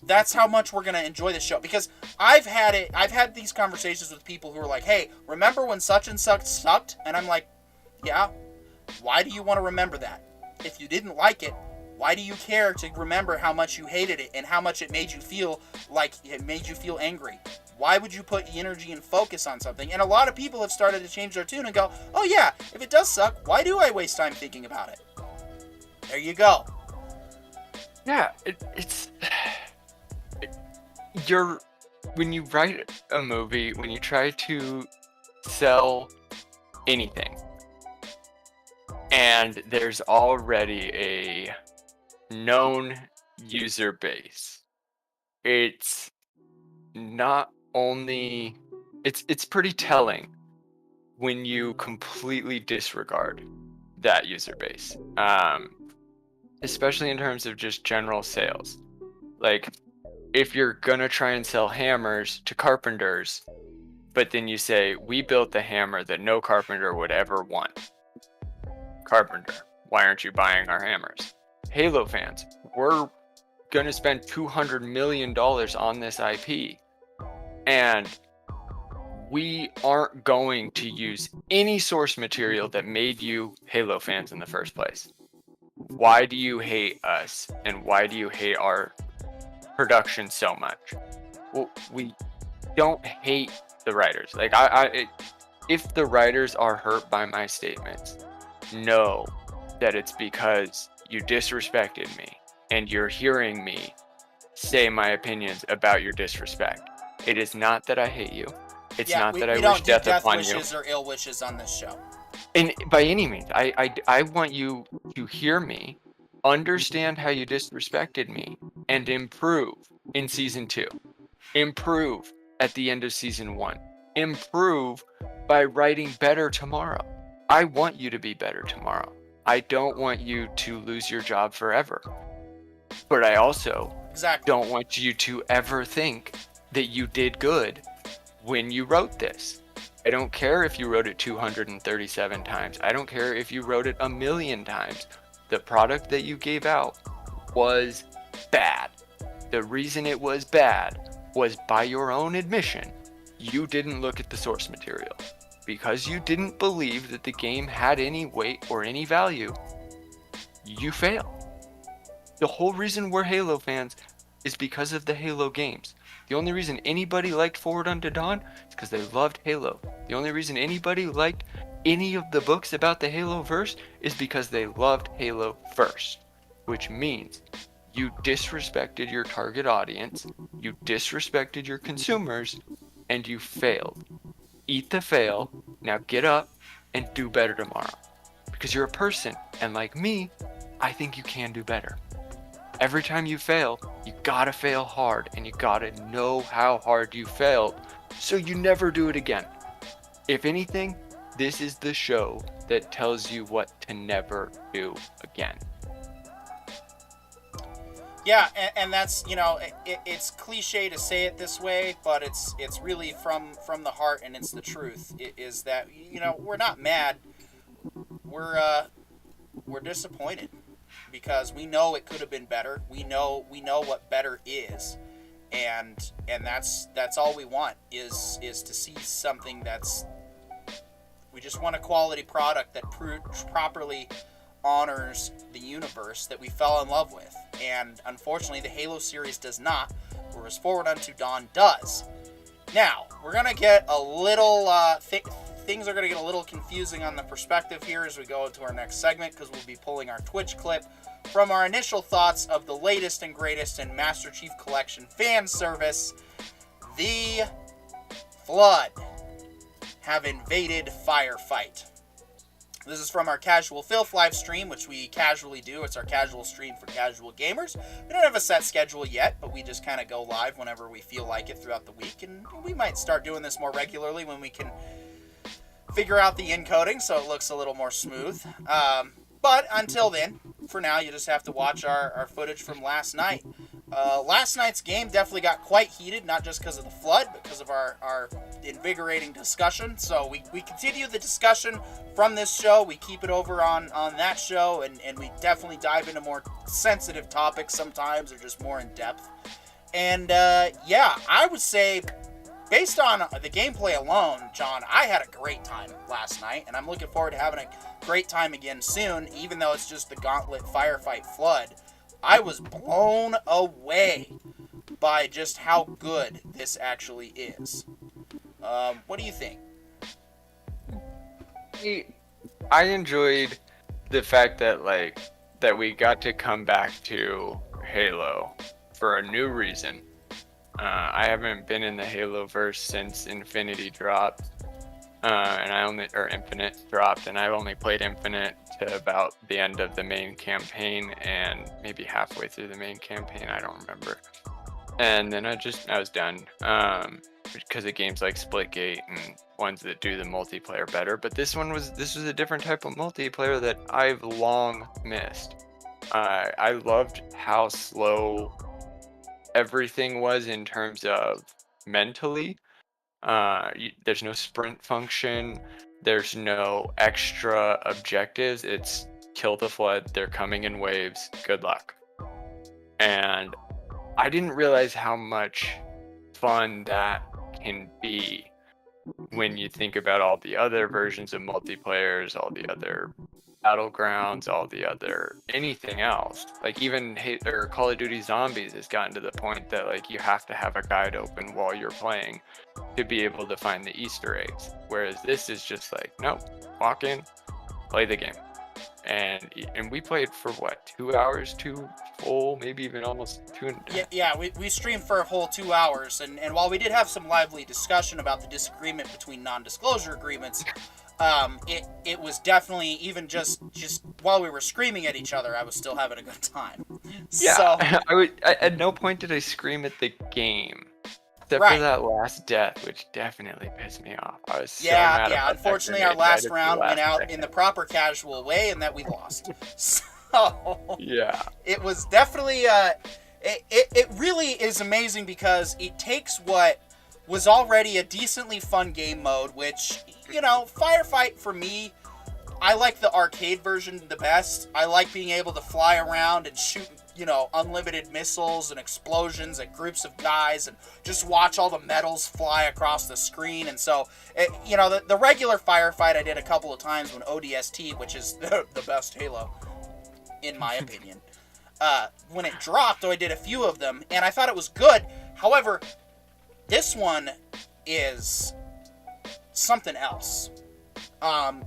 That's how much we're going to enjoy the show. Because I've had these conversations with people who are like, hey, remember when such and such sucked? And I'm like, yeah, why do you want to remember that? If you didn't like it, why do you care to remember how much you hated it and how much it made you feel like it made you feel angry? Why would you put energy and focus on something? And a lot of people have started to change their tune and go, oh yeah, if it does suck, why do I waste time thinking about it? There you go. Yeah, when you write a movie, when you try to sell anything, and there's already a known user base, it's not only, it's pretty telling when you completely disregard that user base, especially in terms of just general sales. Like, if you're gonna try and sell hammers to carpenters, but then you say, we built the hammer that no carpenter would ever want. Carpenter, why aren't you buying our hammers? Halo fans, we're gonna spend $200 million on this IP, and we aren't going to use any source material that made you Halo fans in the first place. Why do you hate us, and why do you hate our production so much? Well, we don't hate the writers. Like, if the writers are hurt by my statements, know that it's because you disrespected me, and you're hearing me say my opinions about your disrespect. It is not that I hate you. It's not that I wish death upon you. We don't do death wishes or ill wishes on this show. And by any means, I want you to hear me, understand how you disrespected me, and improve in season 2. Improve at the end of season 1. Improve by writing better tomorrow. I want you to be better tomorrow. I don't want you to lose your job forever. But I also don't want you to ever think that you did good when you wrote this. I don't care if you wrote it 237 times. I don't care if you wrote it 1,000,000 times. The product that you gave out was bad. The reason it was bad was, by your own admission, you didn't look at the source material. Because you didn't believe that the game had any weight or any value, you failed. The whole reason we're Halo fans is because of the Halo games. The only reason anybody liked Forward Unto Dawn is because they loved Halo. The only reason anybody liked any of the books about the Halo verse is because they loved Halo first. Which means you disrespected your target audience, you disrespected your consumers, and you failed. Eat the fail, now get up and do better tomorrow. Because you're a person, and like me, I think you can do better. Every time you fail, you gotta fail hard, and you gotta know how hard you failed, so you never do it again. If anything, this is the show that tells you what to never do again. Yeah, and that's, it's cliche to say it this way, but it's really from the heart, and it's the truth. It is that, we're not mad. We're disappointed because we know it could have been better. We know what better is, and that's all we want is to see something that's. We just want a quality product that properly honors the universe that we fell in love with. And unfortunately, the Halo series does not, whereas Forward Unto Dawn does. Now, we're going to get a little, things are going to get a little confusing on the perspective here as we go into our next segment, because we'll be pulling our Twitch clip from our initial thoughts of the latest and greatest in Master Chief Collection fan service. The Flood have invaded Firefight. This is from our Casual Filth live stream, which we casually do. It's our casual stream for casual gamers. We don't have a set schedule yet, but we just kind of go live whenever we feel like it throughout the week. And we might start doing this more regularly when we can figure out the encoding so it looks a little more smooth. But until then, for now, you just have to watch our footage from last night. Last night's game definitely got quite heated, not just because of the flood, but because of our invigorating discussion. So we continue the discussion from this show. We keep it over on that show, and we definitely dive into more sensitive topics sometimes, or just more in depth. And yeah, I would say, based on the gameplay alone, John, I had a great time last night, and I'm looking forward to having a great time again soon, even though it's just the Gauntlet Firefight Flood. I was blown away by just how good this actually is. What do you think? I enjoyed the fact that that we got to come back to Halo for a new reason. I haven't been in the Halo verse since Infinity dropped, or Infinite dropped, and I've only played Infinite to about the end of the main campaign and maybe halfway through the main campaign. I don't remember. And then I was done because of games like Splitgate and ones that do the multiplayer better. But this was a different type of multiplayer that I've long missed. I loved how slow everything was in terms of mentally. There's no sprint function. There's no extra objectives. It's kill the flood. They're coming in waves. Good luck. And I didn't realize how much fun that can be when you think about all the other versions of multiplayers, all the other battlegrounds, all the other anything else. Like even Call of Duty Zombies has gotten to the point that like you have to have a guide open while you're playing to be able to find the Easter eggs. Whereas this is just like, nope, walk in, play the game. And we played for what, 2 hours, 2 full, maybe even almost 2. Yeah, we streamed for a whole 2 hours, and while we did have some lively discussion about the disagreement between non-disclosure agreements, it was definitely, even just while we were screaming at each other, I was still having a good time. Yeah, so, at no point did I scream at the game. Except right. for that last death, which definitely pissed me off. I was so mad. Yeah. Unfortunately, our last round went out in the proper casual way, and that we lost. So yeah, it was definitely it really is amazing because it takes what was already a decently fun game mode, which, you know, Firefight for me, I like the arcade version the best. I like being able to fly around and shoot, you know, unlimited missiles and explosions at groups of guys and just watch all the medals fly across the screen. And so, you know, the regular Firefight I did a couple of times when ODST, which is the best Halo, in my opinion, when it dropped, I did a few of them, and I thought it was good. However, this one is something else.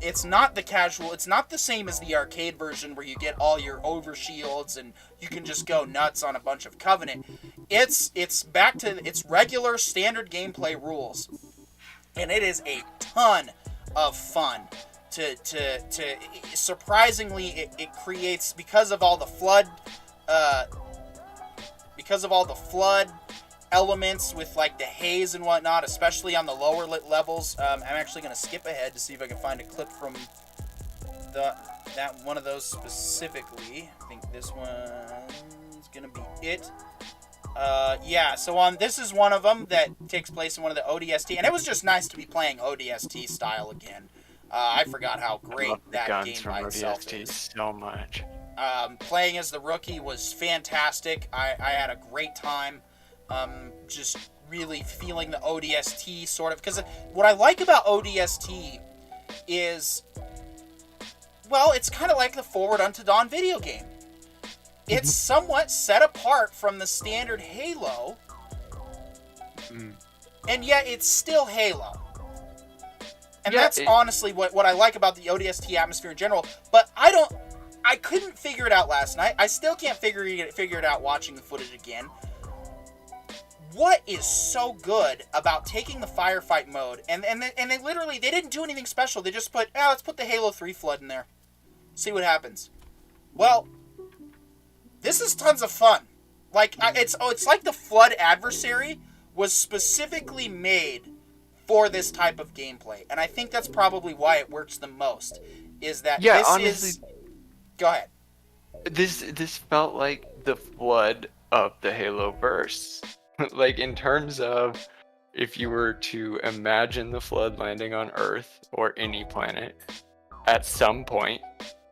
It's not it's not the same as the arcade version where you get all your overshields and you can just go nuts on a bunch of Covenant. It's back to its regular standard gameplay rules, and it is a ton of fun. To surprisingly, it creates, because of all the flood elements with like the haze and whatnot, especially on the lower lit levels. I'm actually going to skip ahead to see if I can find a clip from that one of those specifically. I think this one's going to be it. Yeah, so this is one of them that takes place in one of the ODST, and it was just nice to be playing ODST style again. I forgot how great that game by itself is. So much. Playing as the rookie was fantastic. I had a great time. Just really feeling the ODST sort of, because what I like about ODST is, well, it's kind of like the Forward Unto Dawn video game. It's somewhat set apart from the standard Halo, and yet it's still Halo. And that's honestly what I like about the ODST atmosphere in general. But I couldn't figure it out last night. I still can't figure it out watching the footage again. What is so good about taking the Firefight mode, and they literally, they didn't do anything special. They just put, let's put the Halo 3 flood in there. See what happens. Well, this is tons of fun. Like, it's like the flood adversary was specifically made for this type of gameplay. And I think that's probably why it works the most. Is that honestly, go ahead. This felt like the flood of the Halo verse. Like, in terms of, if you were to imagine the flood landing on Earth or any planet, at some point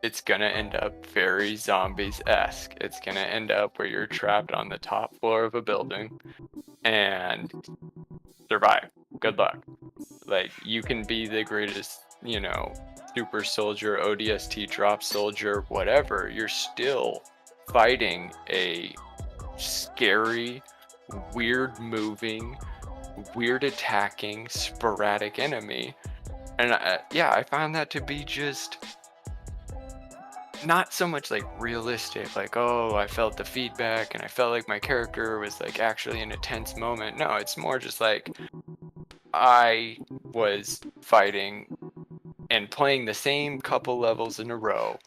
it's gonna end up very Zombies-esque. It's gonna end up where you're trapped on the top floor of a building and survive. Good luck. Like, you can be the greatest, you know, super soldier, ODST drop soldier, whatever. You're still fighting a scary, weird moving, weird attacking, sporadic enemy. And I found that to be just not so much like realistic, like, oh, I felt the feedback and I felt like my character was like actually in a tense moment. No, it's more just like I was fighting and playing the same couple levels in a row,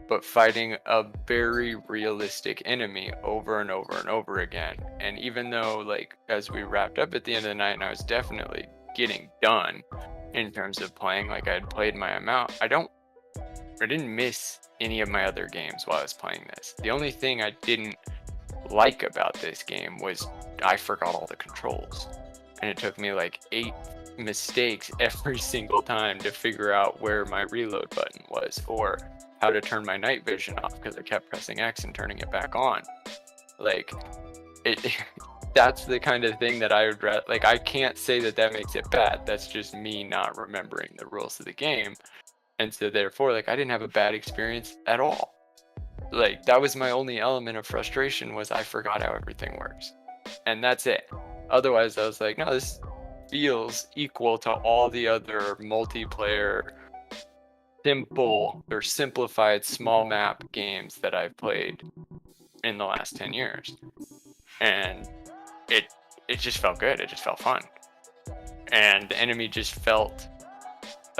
but fighting a very realistic enemy over and over and over again. And even though, like, as we wrapped up at the end of the night, and I was definitely getting done in terms of playing, like I had played my amount, I didn't miss any of my other games while I was playing this. The only thing I didn't like about this game was I forgot all the controls. And it took me like 8 mistakes every single time to figure out where my reload button was, or how to turn my night vision off, because I kept pressing X and turning it back on. Like, it that's the kind of thing that I would like, I can't say that makes it bad. That's just me not remembering the rules of the game. And so therefore, like, I didn't have a bad experience at all. Like, that was my only element of frustration, was I forgot how everything works. And that's it. Otherwise, I was like, no, this feels equal to all the other multiplayer, simple or simplified small map games that I've played in the last 10 years. And it just felt good. It just felt fun. And the enemy just felt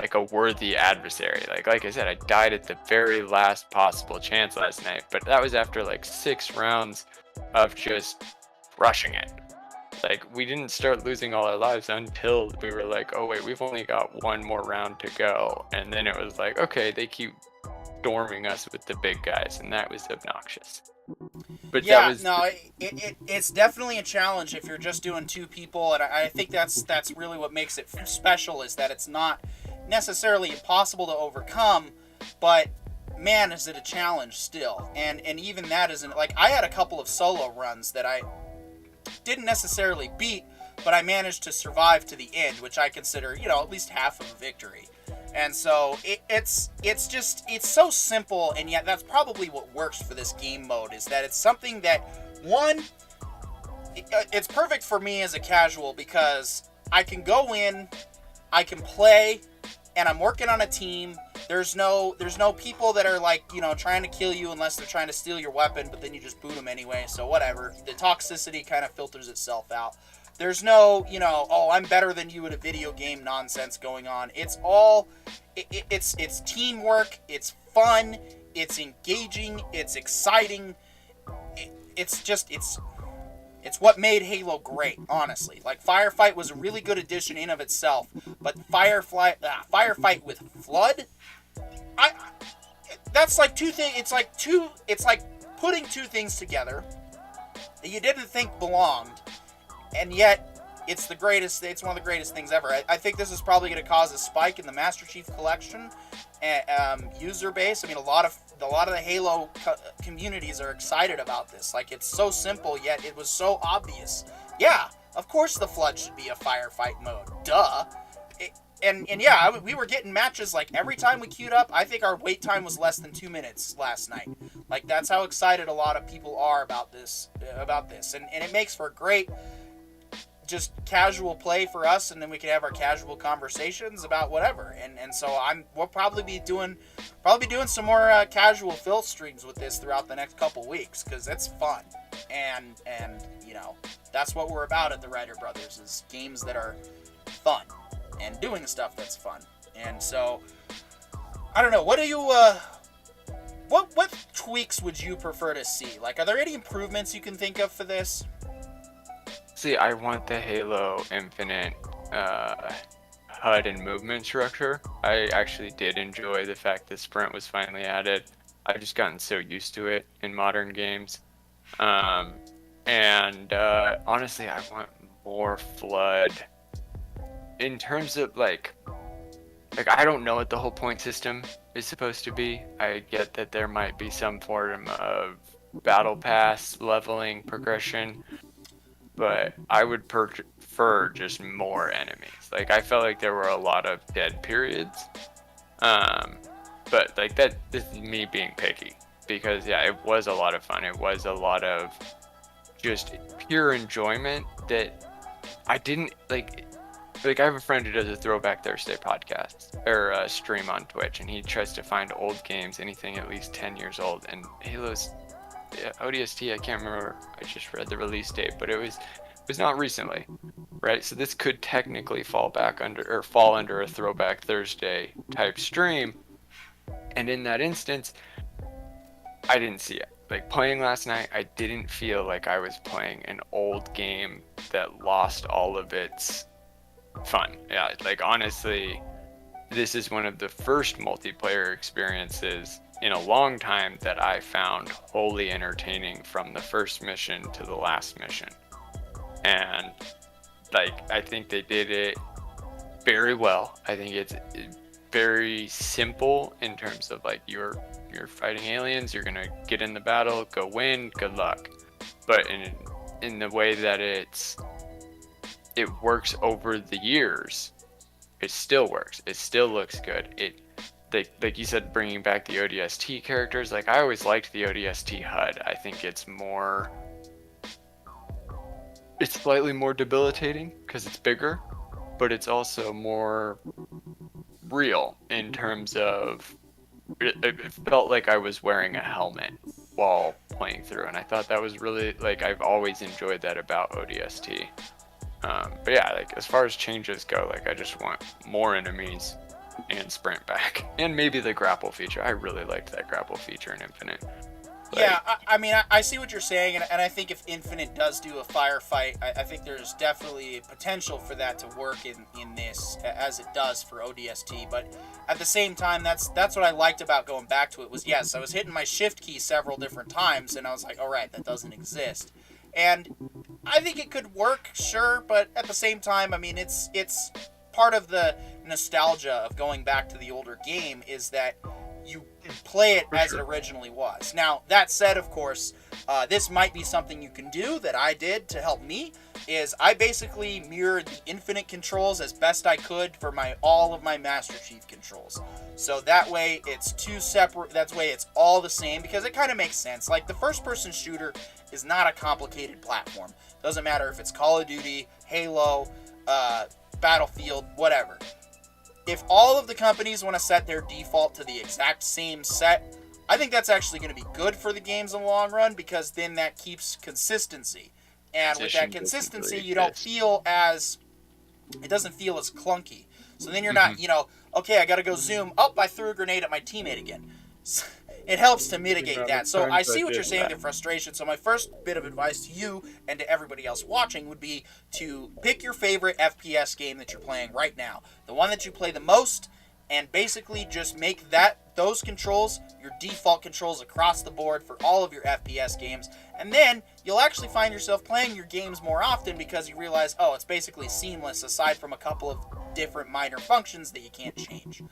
like a worthy adversary. Like I said, I died at the very last possible chance last night, but that was after like 6 rounds of just rushing it. Like, we didn't start losing all our lives until we were like, oh wait, we've only got 1 more round to go. And then it was like, okay, they keep storming us with the big guys, and that was obnoxious. But yeah, that was no, it's definitely a challenge if you're just doing 2 people, and I think that's really what makes it special, is that it's not necessarily impossible to overcome, but man, is it a challenge still. And even that isn't, like, I had a couple of solo runs that I didn't necessarily beat, but I managed to survive to the end, which I consider, at least half of a victory. And so it's so simple, and yet that's probably what works for this game mode, is that it's something that, one, it's perfect for me as a casual, because I can go in, I can play, and I'm working on a team. There's no people that are like, trying to kill you unless they're trying to steal your weapon, but then you just boot them anyway, so whatever. The toxicity kind of filters itself out. There's no, oh, I'm better than you at a video game nonsense going on. It's all, it's teamwork, it's fun, it's engaging, it's exciting. It's what made Halo great, honestly. Like, Firefight was a really good addition in of itself, but Firefight with Flood, that's like 2 things. It's like putting 2 things together that you didn't think belonged, and yet it's the greatest. It's one of the greatest things ever. I think this is probably going to cause a spike in the Master Chief Collection user base. I mean, a lot of the Halo communities are excited about this. Like, it's so simple, yet it was so obvious. Yeah, of course the Flood should be a firefight mode. Duh. We were getting matches, like, every time we queued up. I think our wait time was less than 2 minutes last night. Like, that's how excited a lot of people are about this. And it makes for great, just casual play for us, and then we can have our casual conversations about whatever. And so we'll probably be doing some more casual Phil streams with this throughout the next couple weeks, because it's fun, and that's what we're about at the Writer Brothers, is games that are fun and doing stuff that's fun. And so I don't know, what do you what tweaks would you prefer to see? Like, are there any improvements you can think of for this? See, I want the Halo Infinite HUD and movement structure. I actually did enjoy the fact that sprint was finally added. I've just gotten so used to it in modern games. Honestly, I want more Flood. In terms of, like, I don't know what the whole point system is supposed to be. I get that there might be some form of battle pass leveling progression, but I would prefer just more enemies. Like, I felt like there were a lot of dead periods. But, like, this is me being picky. Because, yeah, it was a lot of fun. It was a lot of just pure enjoyment that I didn't like. Like, I have a friend who does a Throwback Thursday podcast or stream on Twitch, and he tries to find old games, anything at least 10 years old. And Halo's ODST, I can't remember. I just read the release date, but it was not recently, right? So this could technically fall under a Throwback Thursday type stream. And in that instance, I didn't see it. Like, playing last night, I didn't feel like I was playing an old game that lost all of its fun. Yeah, like, honestly, this is one of the first multiplayer experiences in a long time that I found wholly entertaining from the first mission to the last mission. And, like, I think they did it very well. I think it's very simple in terms of, like, you're fighting aliens, you're gonna get in the battle, go win, good luck. But in the way that it works over the years, it still works. It still looks good. Like you said, bringing back the ODST characters, like, I always liked the ODST HUD. I think it's slightly more debilitating because it's bigger, but it's also more real in terms of it felt like I was wearing a helmet while playing through, and I thought that was really, like, I've always enjoyed that about ODST. But yeah, like, as far as changes go, like, I just want more enemies and sprint back, and maybe the grapple feature. I really liked that grapple feature in Infinite. Yeah, I mean, I see what you're saying, and I think if Infinite does do a firefight, I think there's definitely potential for that to work in this, as it does for ODST. But at the same time, that's what I liked about going back to it was, yes, I was hitting my shift key several different times, and I was like, all right, that doesn't exist. And I think it could work, sure, but at the same time, I mean, it's part of the nostalgia of going back to the older game is that you play it as it originally was. Now, that said, of course, this might be something you can do that I did to help me, is I basically mirrored the Infinite controls as best I could for all of my Master Chief controls. So that way it's two separate, that way it's all the same, because it kind of makes sense. Like, the first-person shooter is not a complicated platform. Doesn't matter if it's Call of Duty, Halo, Battlefield, whatever. If all of the companies want to set their default to the exact same set, I think that's actually going to be good for the games in the long run, because then that keeps consistency. And with that consistency, you don't feel as... It doesn't feel as clunky. So then you're not, okay, I got to go zoom. Oh, I threw a grenade at my teammate again. It helps to mitigate that. So I see what you're saying, the frustration. So my first bit of advice to you and to everybody else watching would be to pick your favorite FPS game that you're playing right now, the one that you play the most, and basically just make those controls your default controls across the board for all of your FPS games. And then you'll actually find yourself playing your games more often, because you realize, oh, it's basically seamless aside from a couple of different minor functions that you can't change.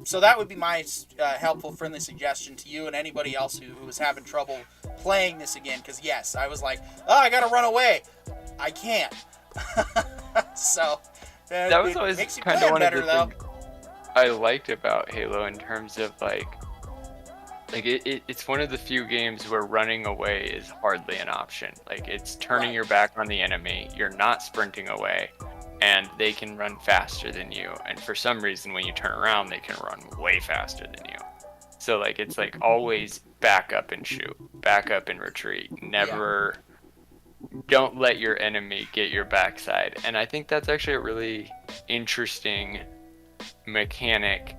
So that would be my helpful, friendly suggestion to you and anybody else who was having trouble playing this again. Because, yes, I was like, oh, I got to run away. I can't. So that was always kind of one of the things I liked about Halo, in terms of, like it's one of the few games where running away is hardly an option. Like, it's turning your back on the enemy. You're not sprinting away. And they can run faster than you, and for some reason when you turn around they can run way faster than you. So, like, it's like always back up and shoot, back up and retreat. Never don't let your enemy get your backside. And I think that's actually a really interesting mechanic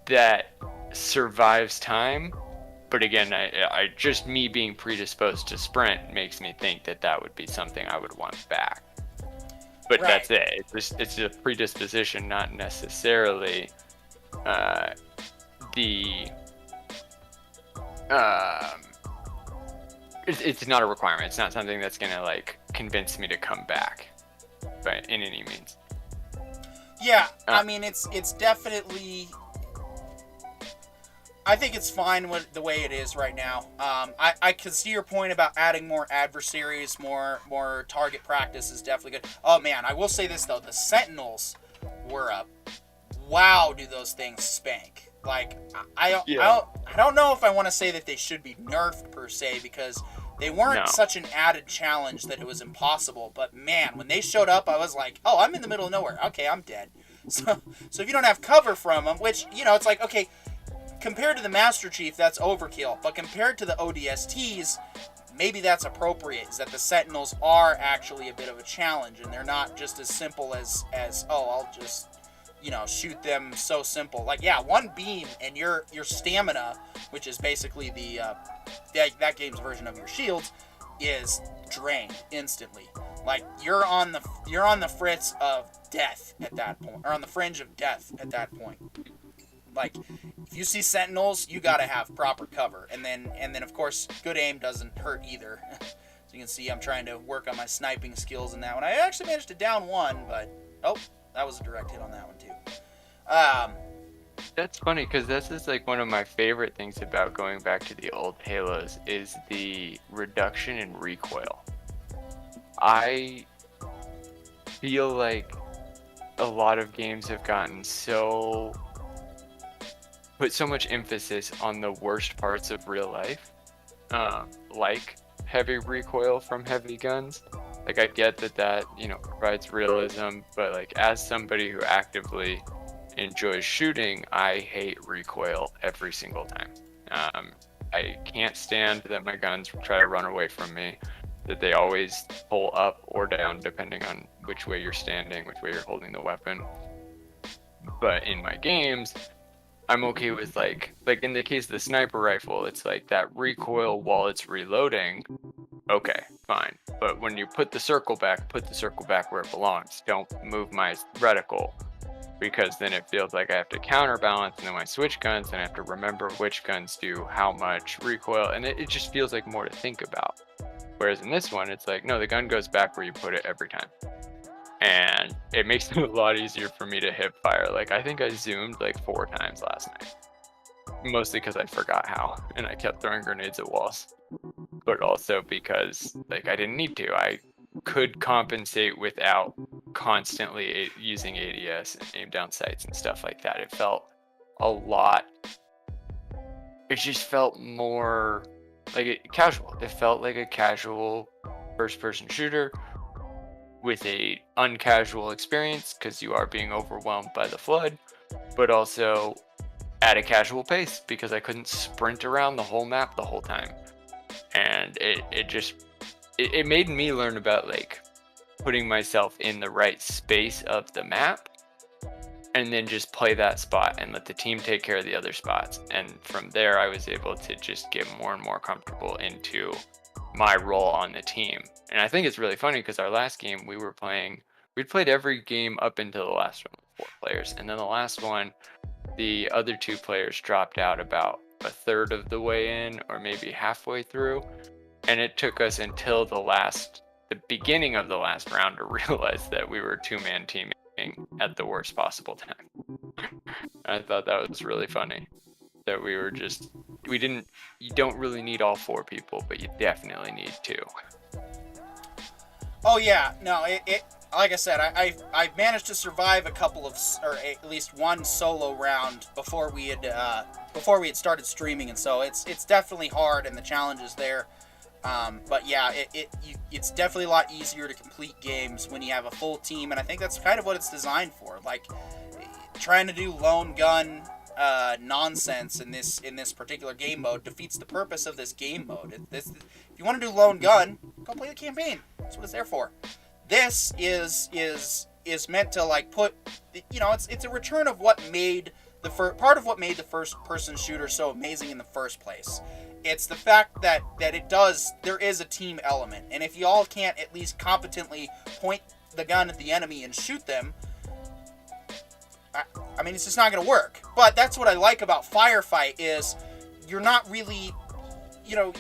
that survives time. But again, I just me being predisposed to sprint makes me think that would be something I would want back. But that's it. It's a predisposition, not necessarily it's not a requirement. It's not something that's gonna, like, convince me to come back, but in any means. Yeah, I mean, it's definitely. I think it's fine with the way it is right now. I can see your point about adding more adversaries, more target practice is definitely good. Oh man, I will say this though, the Sentinels were wow, do those things spank. Like, I don't know if I want to say that they should be nerfed per se, because They weren't No. such an added challenge that it was impossible, but man, when they showed up, I was like, oh, I'm in the middle of nowhere. Okay, I'm dead. So if you don't have cover from them, which, it's like, okay, compared to the Master Chief, that's overkill. But compared to the ODSTs, maybe that's appropriate, is that the Sentinels are actually a bit of a challenge, and they're not just as simple as I'll just, shoot them so simple. Like, yeah, one beam and your stamina, which is basically that game's version of your shields, is drained instantly. Like, you're on the fritz of death at that point, or on the fringe of death at that point. Like, if you see Sentinels, you gotta have proper cover, and then of course, good aim doesn't hurt either. So you can see I'm trying to work on my sniping skills in that one. I actually managed to down one, but that was a direct hit on that one too. That's funny, because this is like one of my favorite things about going back to the old Halos is the reduction in recoil. I feel like a lot of games have gotten put so much emphasis on the worst parts of real life, like heavy recoil from heavy guns. Like, I get that provides realism, but like, as somebody who actively enjoys shooting, I hate recoil every single time. I can't stand that my guns try to run away from me, that they always pull up or down depending on which way you're standing, which way you're holding the weapon. But in my games, I'm okay with like in the case of the sniper rifle, it's like that recoil while it's reloading. Okay, fine. But when you put the circle back where it belongs. Don't move my reticle, because then it feels like I have to counterbalance, and then when I switch guns, then I have to remember which guns do how much recoil, and it just feels like more to think about. Whereas in this one, it's like, no, the gun goes back where you put it every time. And it makes it a lot easier for me to hip fire. Like, I think I zoomed like 4 times last night. Mostly because I forgot how, and I kept throwing grenades at walls. But also because, like, I didn't need to. I could compensate without constantly using ADS and aim down sights and stuff like that. It felt a lot... It just felt more like casual. It felt like a casual first-person shooter with a uncasual experience, because you are being overwhelmed by the flood, but also at a casual pace, because I couldn't sprint around the whole map the whole time. And it made me learn about like putting myself in the right space of the map, and then just play that spot and let the team take care of the other spots. And from there, I was able to just get more and more comfortable into my role on the team. And I think it's really funny, because our last game we'd played every game up until the last one with 4 players, and then the last one, the other 2 players dropped out about a third of the way in, or maybe halfway through, and it took us until the beginning of the last round to realize that we were 2-man teaming at the worst possible time. I thought that was really funny, that you don't really need all 4 people, but you definitely need 2. Oh yeah, no, it like I said, I managed to survive a couple of, or at least one solo round before we had started streaming, and so it's definitely hard, and the challenge is there. But yeah, it's definitely a lot easier to complete games when you have a full team, and I think that's kind of what it's designed for. Like, trying to do lone gun nonsense in this particular game mode defeats the purpose of this game mode. If you want to do lone gun, go play the campaign. That's what it's there for. This is meant to like put, it's a return of what made part of what made the first person shooter so amazing in the first place. It's the fact that there is a team element, and if you all can't at least competently point the gun at the enemy and shoot them, I mean, it's just not going to work. But that's what I like about Firefight, is you're not really,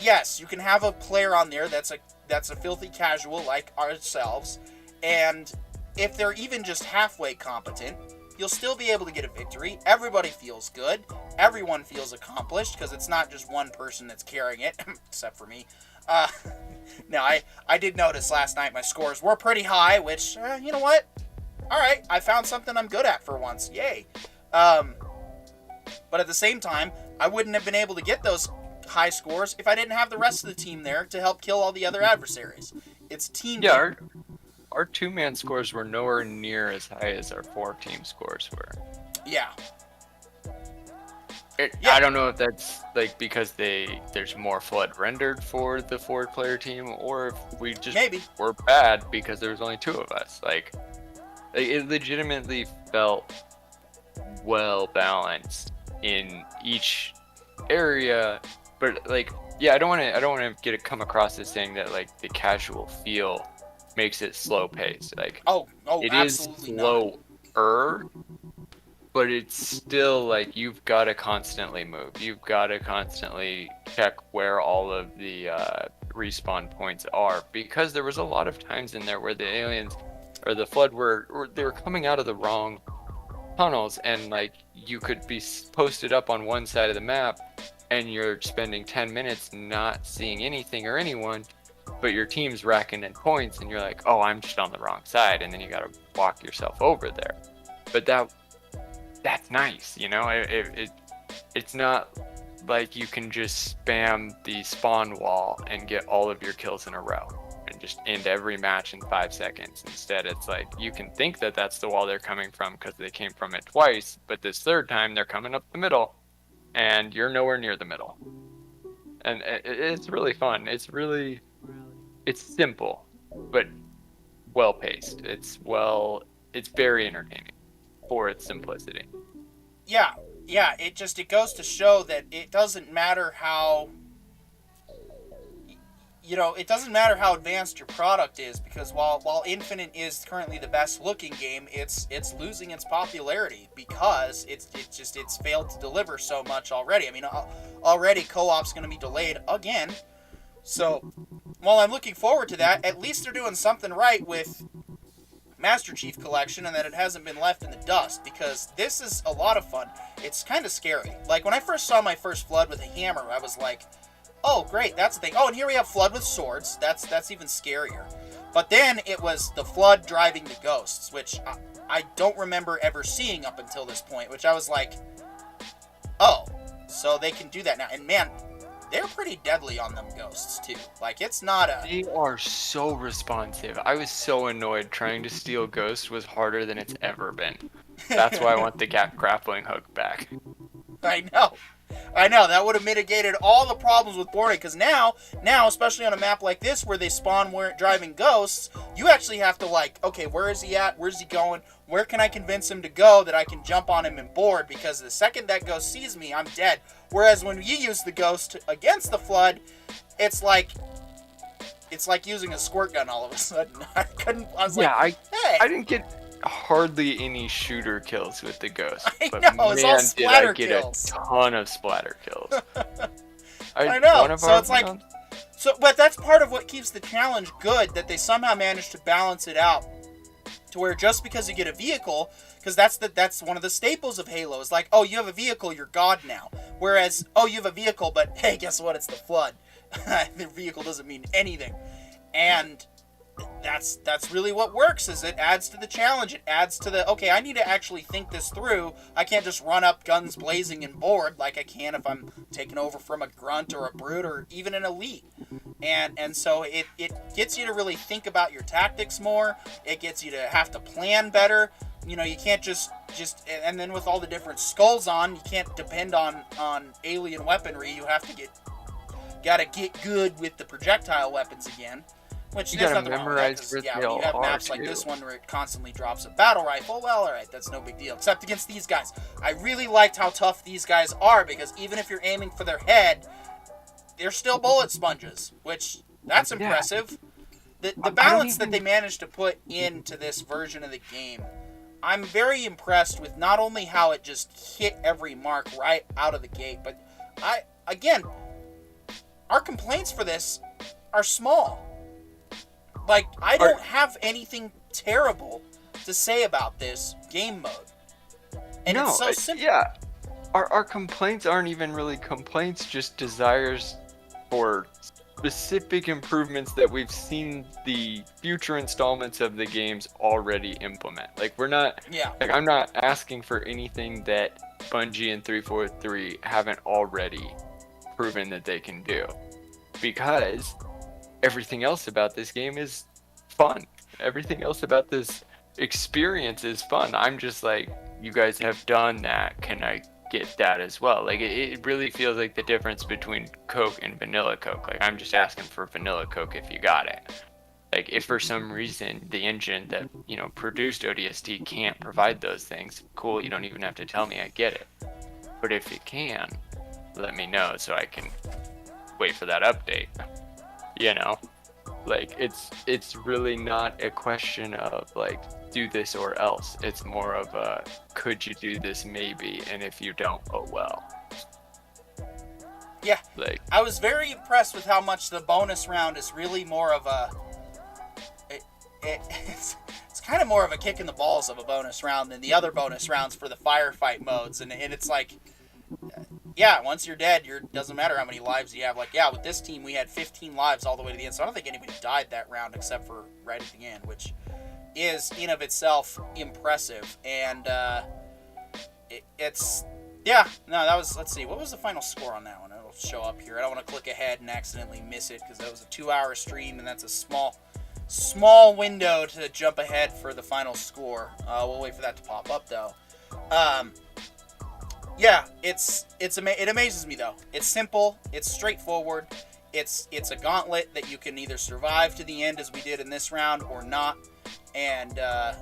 yes, you can have a player on there that's a filthy casual like ourselves, and if they're even just halfway competent, you'll still be able to get a victory. Everybody feels good. Everyone feels accomplished, because it's not just one person that's carrying it, except for me. No, I did notice last night my scores were pretty high, which, you know what? Alright, I found something I'm good at for once. Yay. But at the same time, I wouldn't have been able to get those high scores if I didn't have the rest of the team there to help kill all the other adversaries. It's team game. Yeah, our 2-man scores were nowhere near as high as our 4-team scores were. Yeah. I don't know if that's like because there's more flood rendered for the 4-player team, or if we just were bad because there was only 2 of us. Like it legitimately felt well balanced in each area, but like I don't want to come across as saying that like the casual feel makes it slow paced. Like it is slower. But it's still like you've got to constantly move. You've got to constantly check where all of the respawn points are, because there was a lot of times in there where the aliens or the flood they were coming out of the wrong tunnels, and like you could be posted up on one side of the map and you're spending 10 minutes not seeing anything or anyone, but your team's racking in points and you're like, oh, I'm just on the wrong side, and then you got to walk yourself over there. But that's nice, you know. It's not like you can just spam the spawn wall and get all of your kills in a row and just end every match in 5 seconds. Instead, it's like you can think that that's the wall they're coming from because they came from it twice, but this third time they're coming up the middle and you're nowhere near the middle. And it's really fun. It's simple, but well paced. It's very entertaining for its simplicity. Yeah, it goes to show that it doesn't matter how, it doesn't matter how advanced your product is, because while Infinite is currently the best looking game, it's losing its popularity because it's failed to deliver so much already. I mean, already co-op's going to be delayed again. So, while I'm looking forward to that, at least they're doing something right with Master Chief Collection, and that it hasn't been left in the dust, because this is a lot of fun. It's kind of scary. Like, when I first saw my first flood with a hammer, I was like, oh, great, that's the thing. Oh, and here we have flood with swords. That's even scarier. But then it was the flood driving the ghosts, which I don't remember ever seeing up until this point, which I was like, oh, so they can do that now. And man, they're pretty deadly on them ghosts, too. Like, it's not a... They are so responsive. I was so annoyed. Trying to steal Ghost was harder than it's ever been. That's why I want the grappling hook back. I know. That would have mitigated all the problems with boarding, because now, especially on a map like this where they spawn driving ghosts, you actually have to, like, okay, where is he at? Where's he going? Where can I convince him to go that I can jump on him and board? Because the second that ghost sees me, I'm dead. Whereas when you use the ghost against the flood, it's like using a squirt gun all of a sudden. I didn't get hardly any shooter kills with the ghost. It's all splatter did I get kills. A ton of splatter kills. I know. So it's like, but that's part of what keeps the challenge good, that they somehow managed to balance it out to where just because you get a vehicle, because that's one of the staples of Halo, is like, oh, you have a vehicle, you're God now. Whereas, oh, you have a vehicle, but hey, guess what? It's the flood. The vehicle doesn't mean anything. And that's really what works, is it adds to the challenge. It adds to the, okay, I need to actually think this through. I can't just run up guns blazing and board like I can if I'm taking over from a grunt or a brute or even an elite. And so it gets you to really think about your tactics more. It gets you to have to plan better. You know, you can't just and then with all the different skulls on, you can't depend on alien weaponry. You have to gotta get good with the projectile weapons again. Which you there's gotta nothing memorize wrong with that, where when you have maps like this one where it constantly drops a battle rifle, well, alright, that's no big deal. Except against these guys. I really liked how tough these guys are, because even if you're aiming for their head, they're still bullet sponges, which, that's impressive. The balance that they managed to put into this version of the game, I'm very impressed with not only how it just hit every mark right out of the gate, but our complaints for this are small. Like, I don't have anything terrible to say about this game mode. And it's so simple. Yeah. Our complaints aren't even really complaints, just desires for specific improvements that we've seen the future installments of the games already implement. Like, we're not... Yeah. Like, I'm not asking for anything that Bungie and 343 haven't already proven that they can do. Because everything else about this game is fun. Everything else about this experience is fun. I'm just like, you guys have done that. Can I get that as well? Like, it really feels like the difference between Coke and vanilla Coke. Like, I'm just asking for vanilla Coke if you got it. Like, if for some reason the engine that, you know, produced ODST can't provide those things, cool, you don't even have to tell me, I get it. But if it can, let me know so I can wait for that update. You know? Like, it's really not a question of, like, do this or else. It's more of a, could you do this maybe, and if you don't, oh well. Yeah, like, I was very impressed with how much the bonus round is really more of a... It's kind of more of a kick in the balls of a bonus round than the other bonus rounds for the firefight modes, and it's like, yeah, once you're dead, doesn't matter how many lives you have. Like, yeah, with this team we had 15 lives all the way to the end, so I don't think anybody died that round except for right at the end, which is in of itself impressive. And it's, yeah, no, that was, let's see, what was the final score on that one? It'll show up here. I don't want to click ahead and accidentally miss it because that was a 2-hour stream, and that's a small window to jump ahead for the final score. We'll wait for that to pop up though. Yeah, it amazes me though. It's simple, it's straightforward, it's a gauntlet that you can either survive to the end as we did in this round or not. And it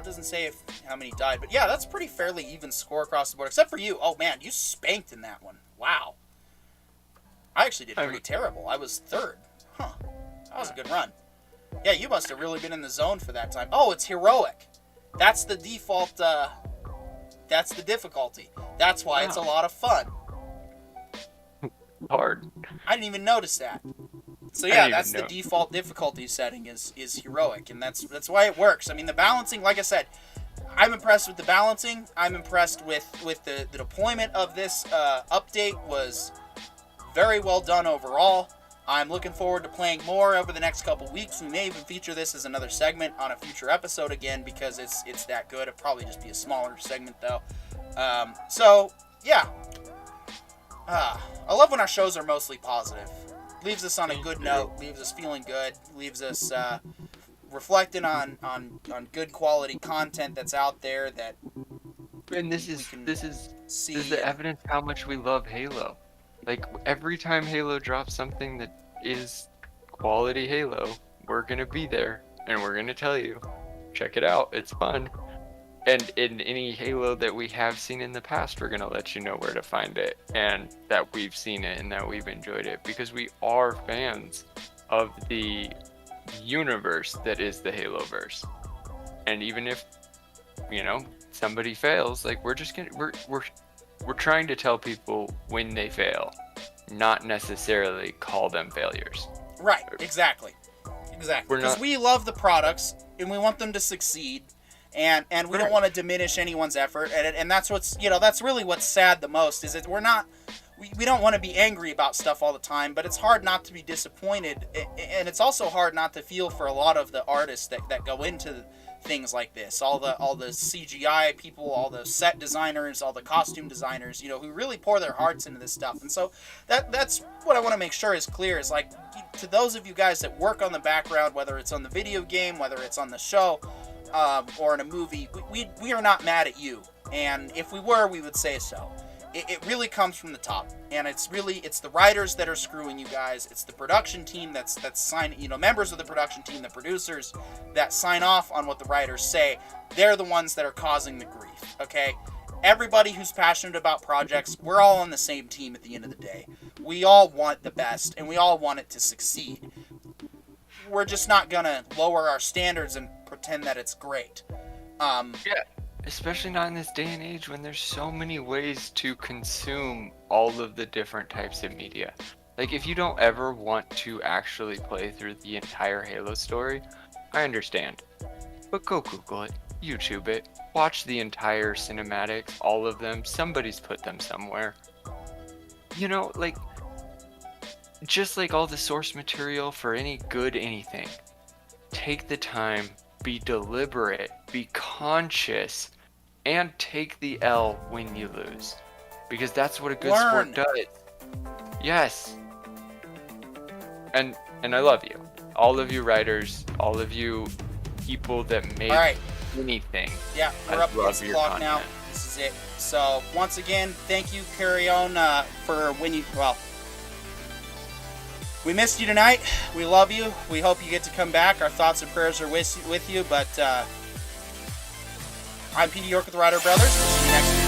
doesn't say how many died, but yeah, that's pretty fairly even score across the board, except for you. Oh man, you spanked in that one. Wow. I actually did pretty terrible. I was third. Huh. That was a good run. Yeah, you must have really been in the zone for that time. Oh, it's heroic. That's the default, that's the difficulty. That's why it's a lot of fun. Hard. I didn't even notice that. So yeah, that's the default difficulty setting is heroic, and that's why it works. I mean, the balancing, like I said, I'm impressed with the balancing. I'm impressed with the deployment of this update was very well done overall. I'm looking forward to playing more over the next couple weeks. We may even feature this as another segment on a future episode again because it's that good. It'll probably just be a smaller segment though. So yeah, I love when our shows are mostly positive. Leaves us on a good note. Leaves us feeling good. Leaves us reflecting on good quality content that's out there. That and this is the evidence how much we love Halo. Like, every time Halo drops something that is quality Halo, we're going to be there, and we're going to tell you, check it out, it's fun. And in any Halo that we have seen in the past, we're going to let you know where to find it, and that we've seen it, and that we've enjoyed it, because we are fans of the universe that is the Haloverse. And even if, you know, somebody fails, like, we're trying to tell people when they fail, not necessarily call them failures. Right, exactly. Because we love the products, and we want them to succeed, and we don't want to diminish anyone's effort, and that's that's really what's sad the most, is that we don't want to be angry about stuff all the time, but it's hard not to be disappointed, and it's also hard not to feel for a lot of the artists that go into things like this, all the CGI people, all the set designers, all the costume designers, who really pour their hearts into this stuff. And so that's what I want to make sure is clear, is like, to those of you guys that work on the background, whether it's on the video game, whether it's on the show, or in a movie, we are not mad at you. And if we were, we would say so. It really comes from the top, and it's the writers that are screwing you guys. It's the production team that's signing, members of the production team, the producers that sign off on what the writers say. They're the ones that are causing the grief, okay? Everybody who's passionate about projects, we're all on the same team at the end of the day. We all want the best, and we all want it to succeed. We're just not gonna lower our standards and pretend that it's great. Yeah. Especially not in this day and age when there's so many ways to consume all of the different types of media. Like, if you don't ever want to actually play through the entire Halo story, I understand. But go Google it, YouTube it, watch the entire cinematics, all of them. Somebody's put them somewhere. Like, just like all the source material for any good anything. Take the time, be deliberate, be conscious, and take the L when you lose. because that's what a good Learn. sport does. Yes. And I love you. All of you writers, all of you people that make All right. anything. Yeah, we're I up love against the your clock now. content. This is it. So once again, thank you, Carry On, for when you. Well, we missed you tonight. We love you. We hope you get to come back. Our thoughts and prayers are with you. But I'm Petey York with the Rider Brothers. We'll see you next week.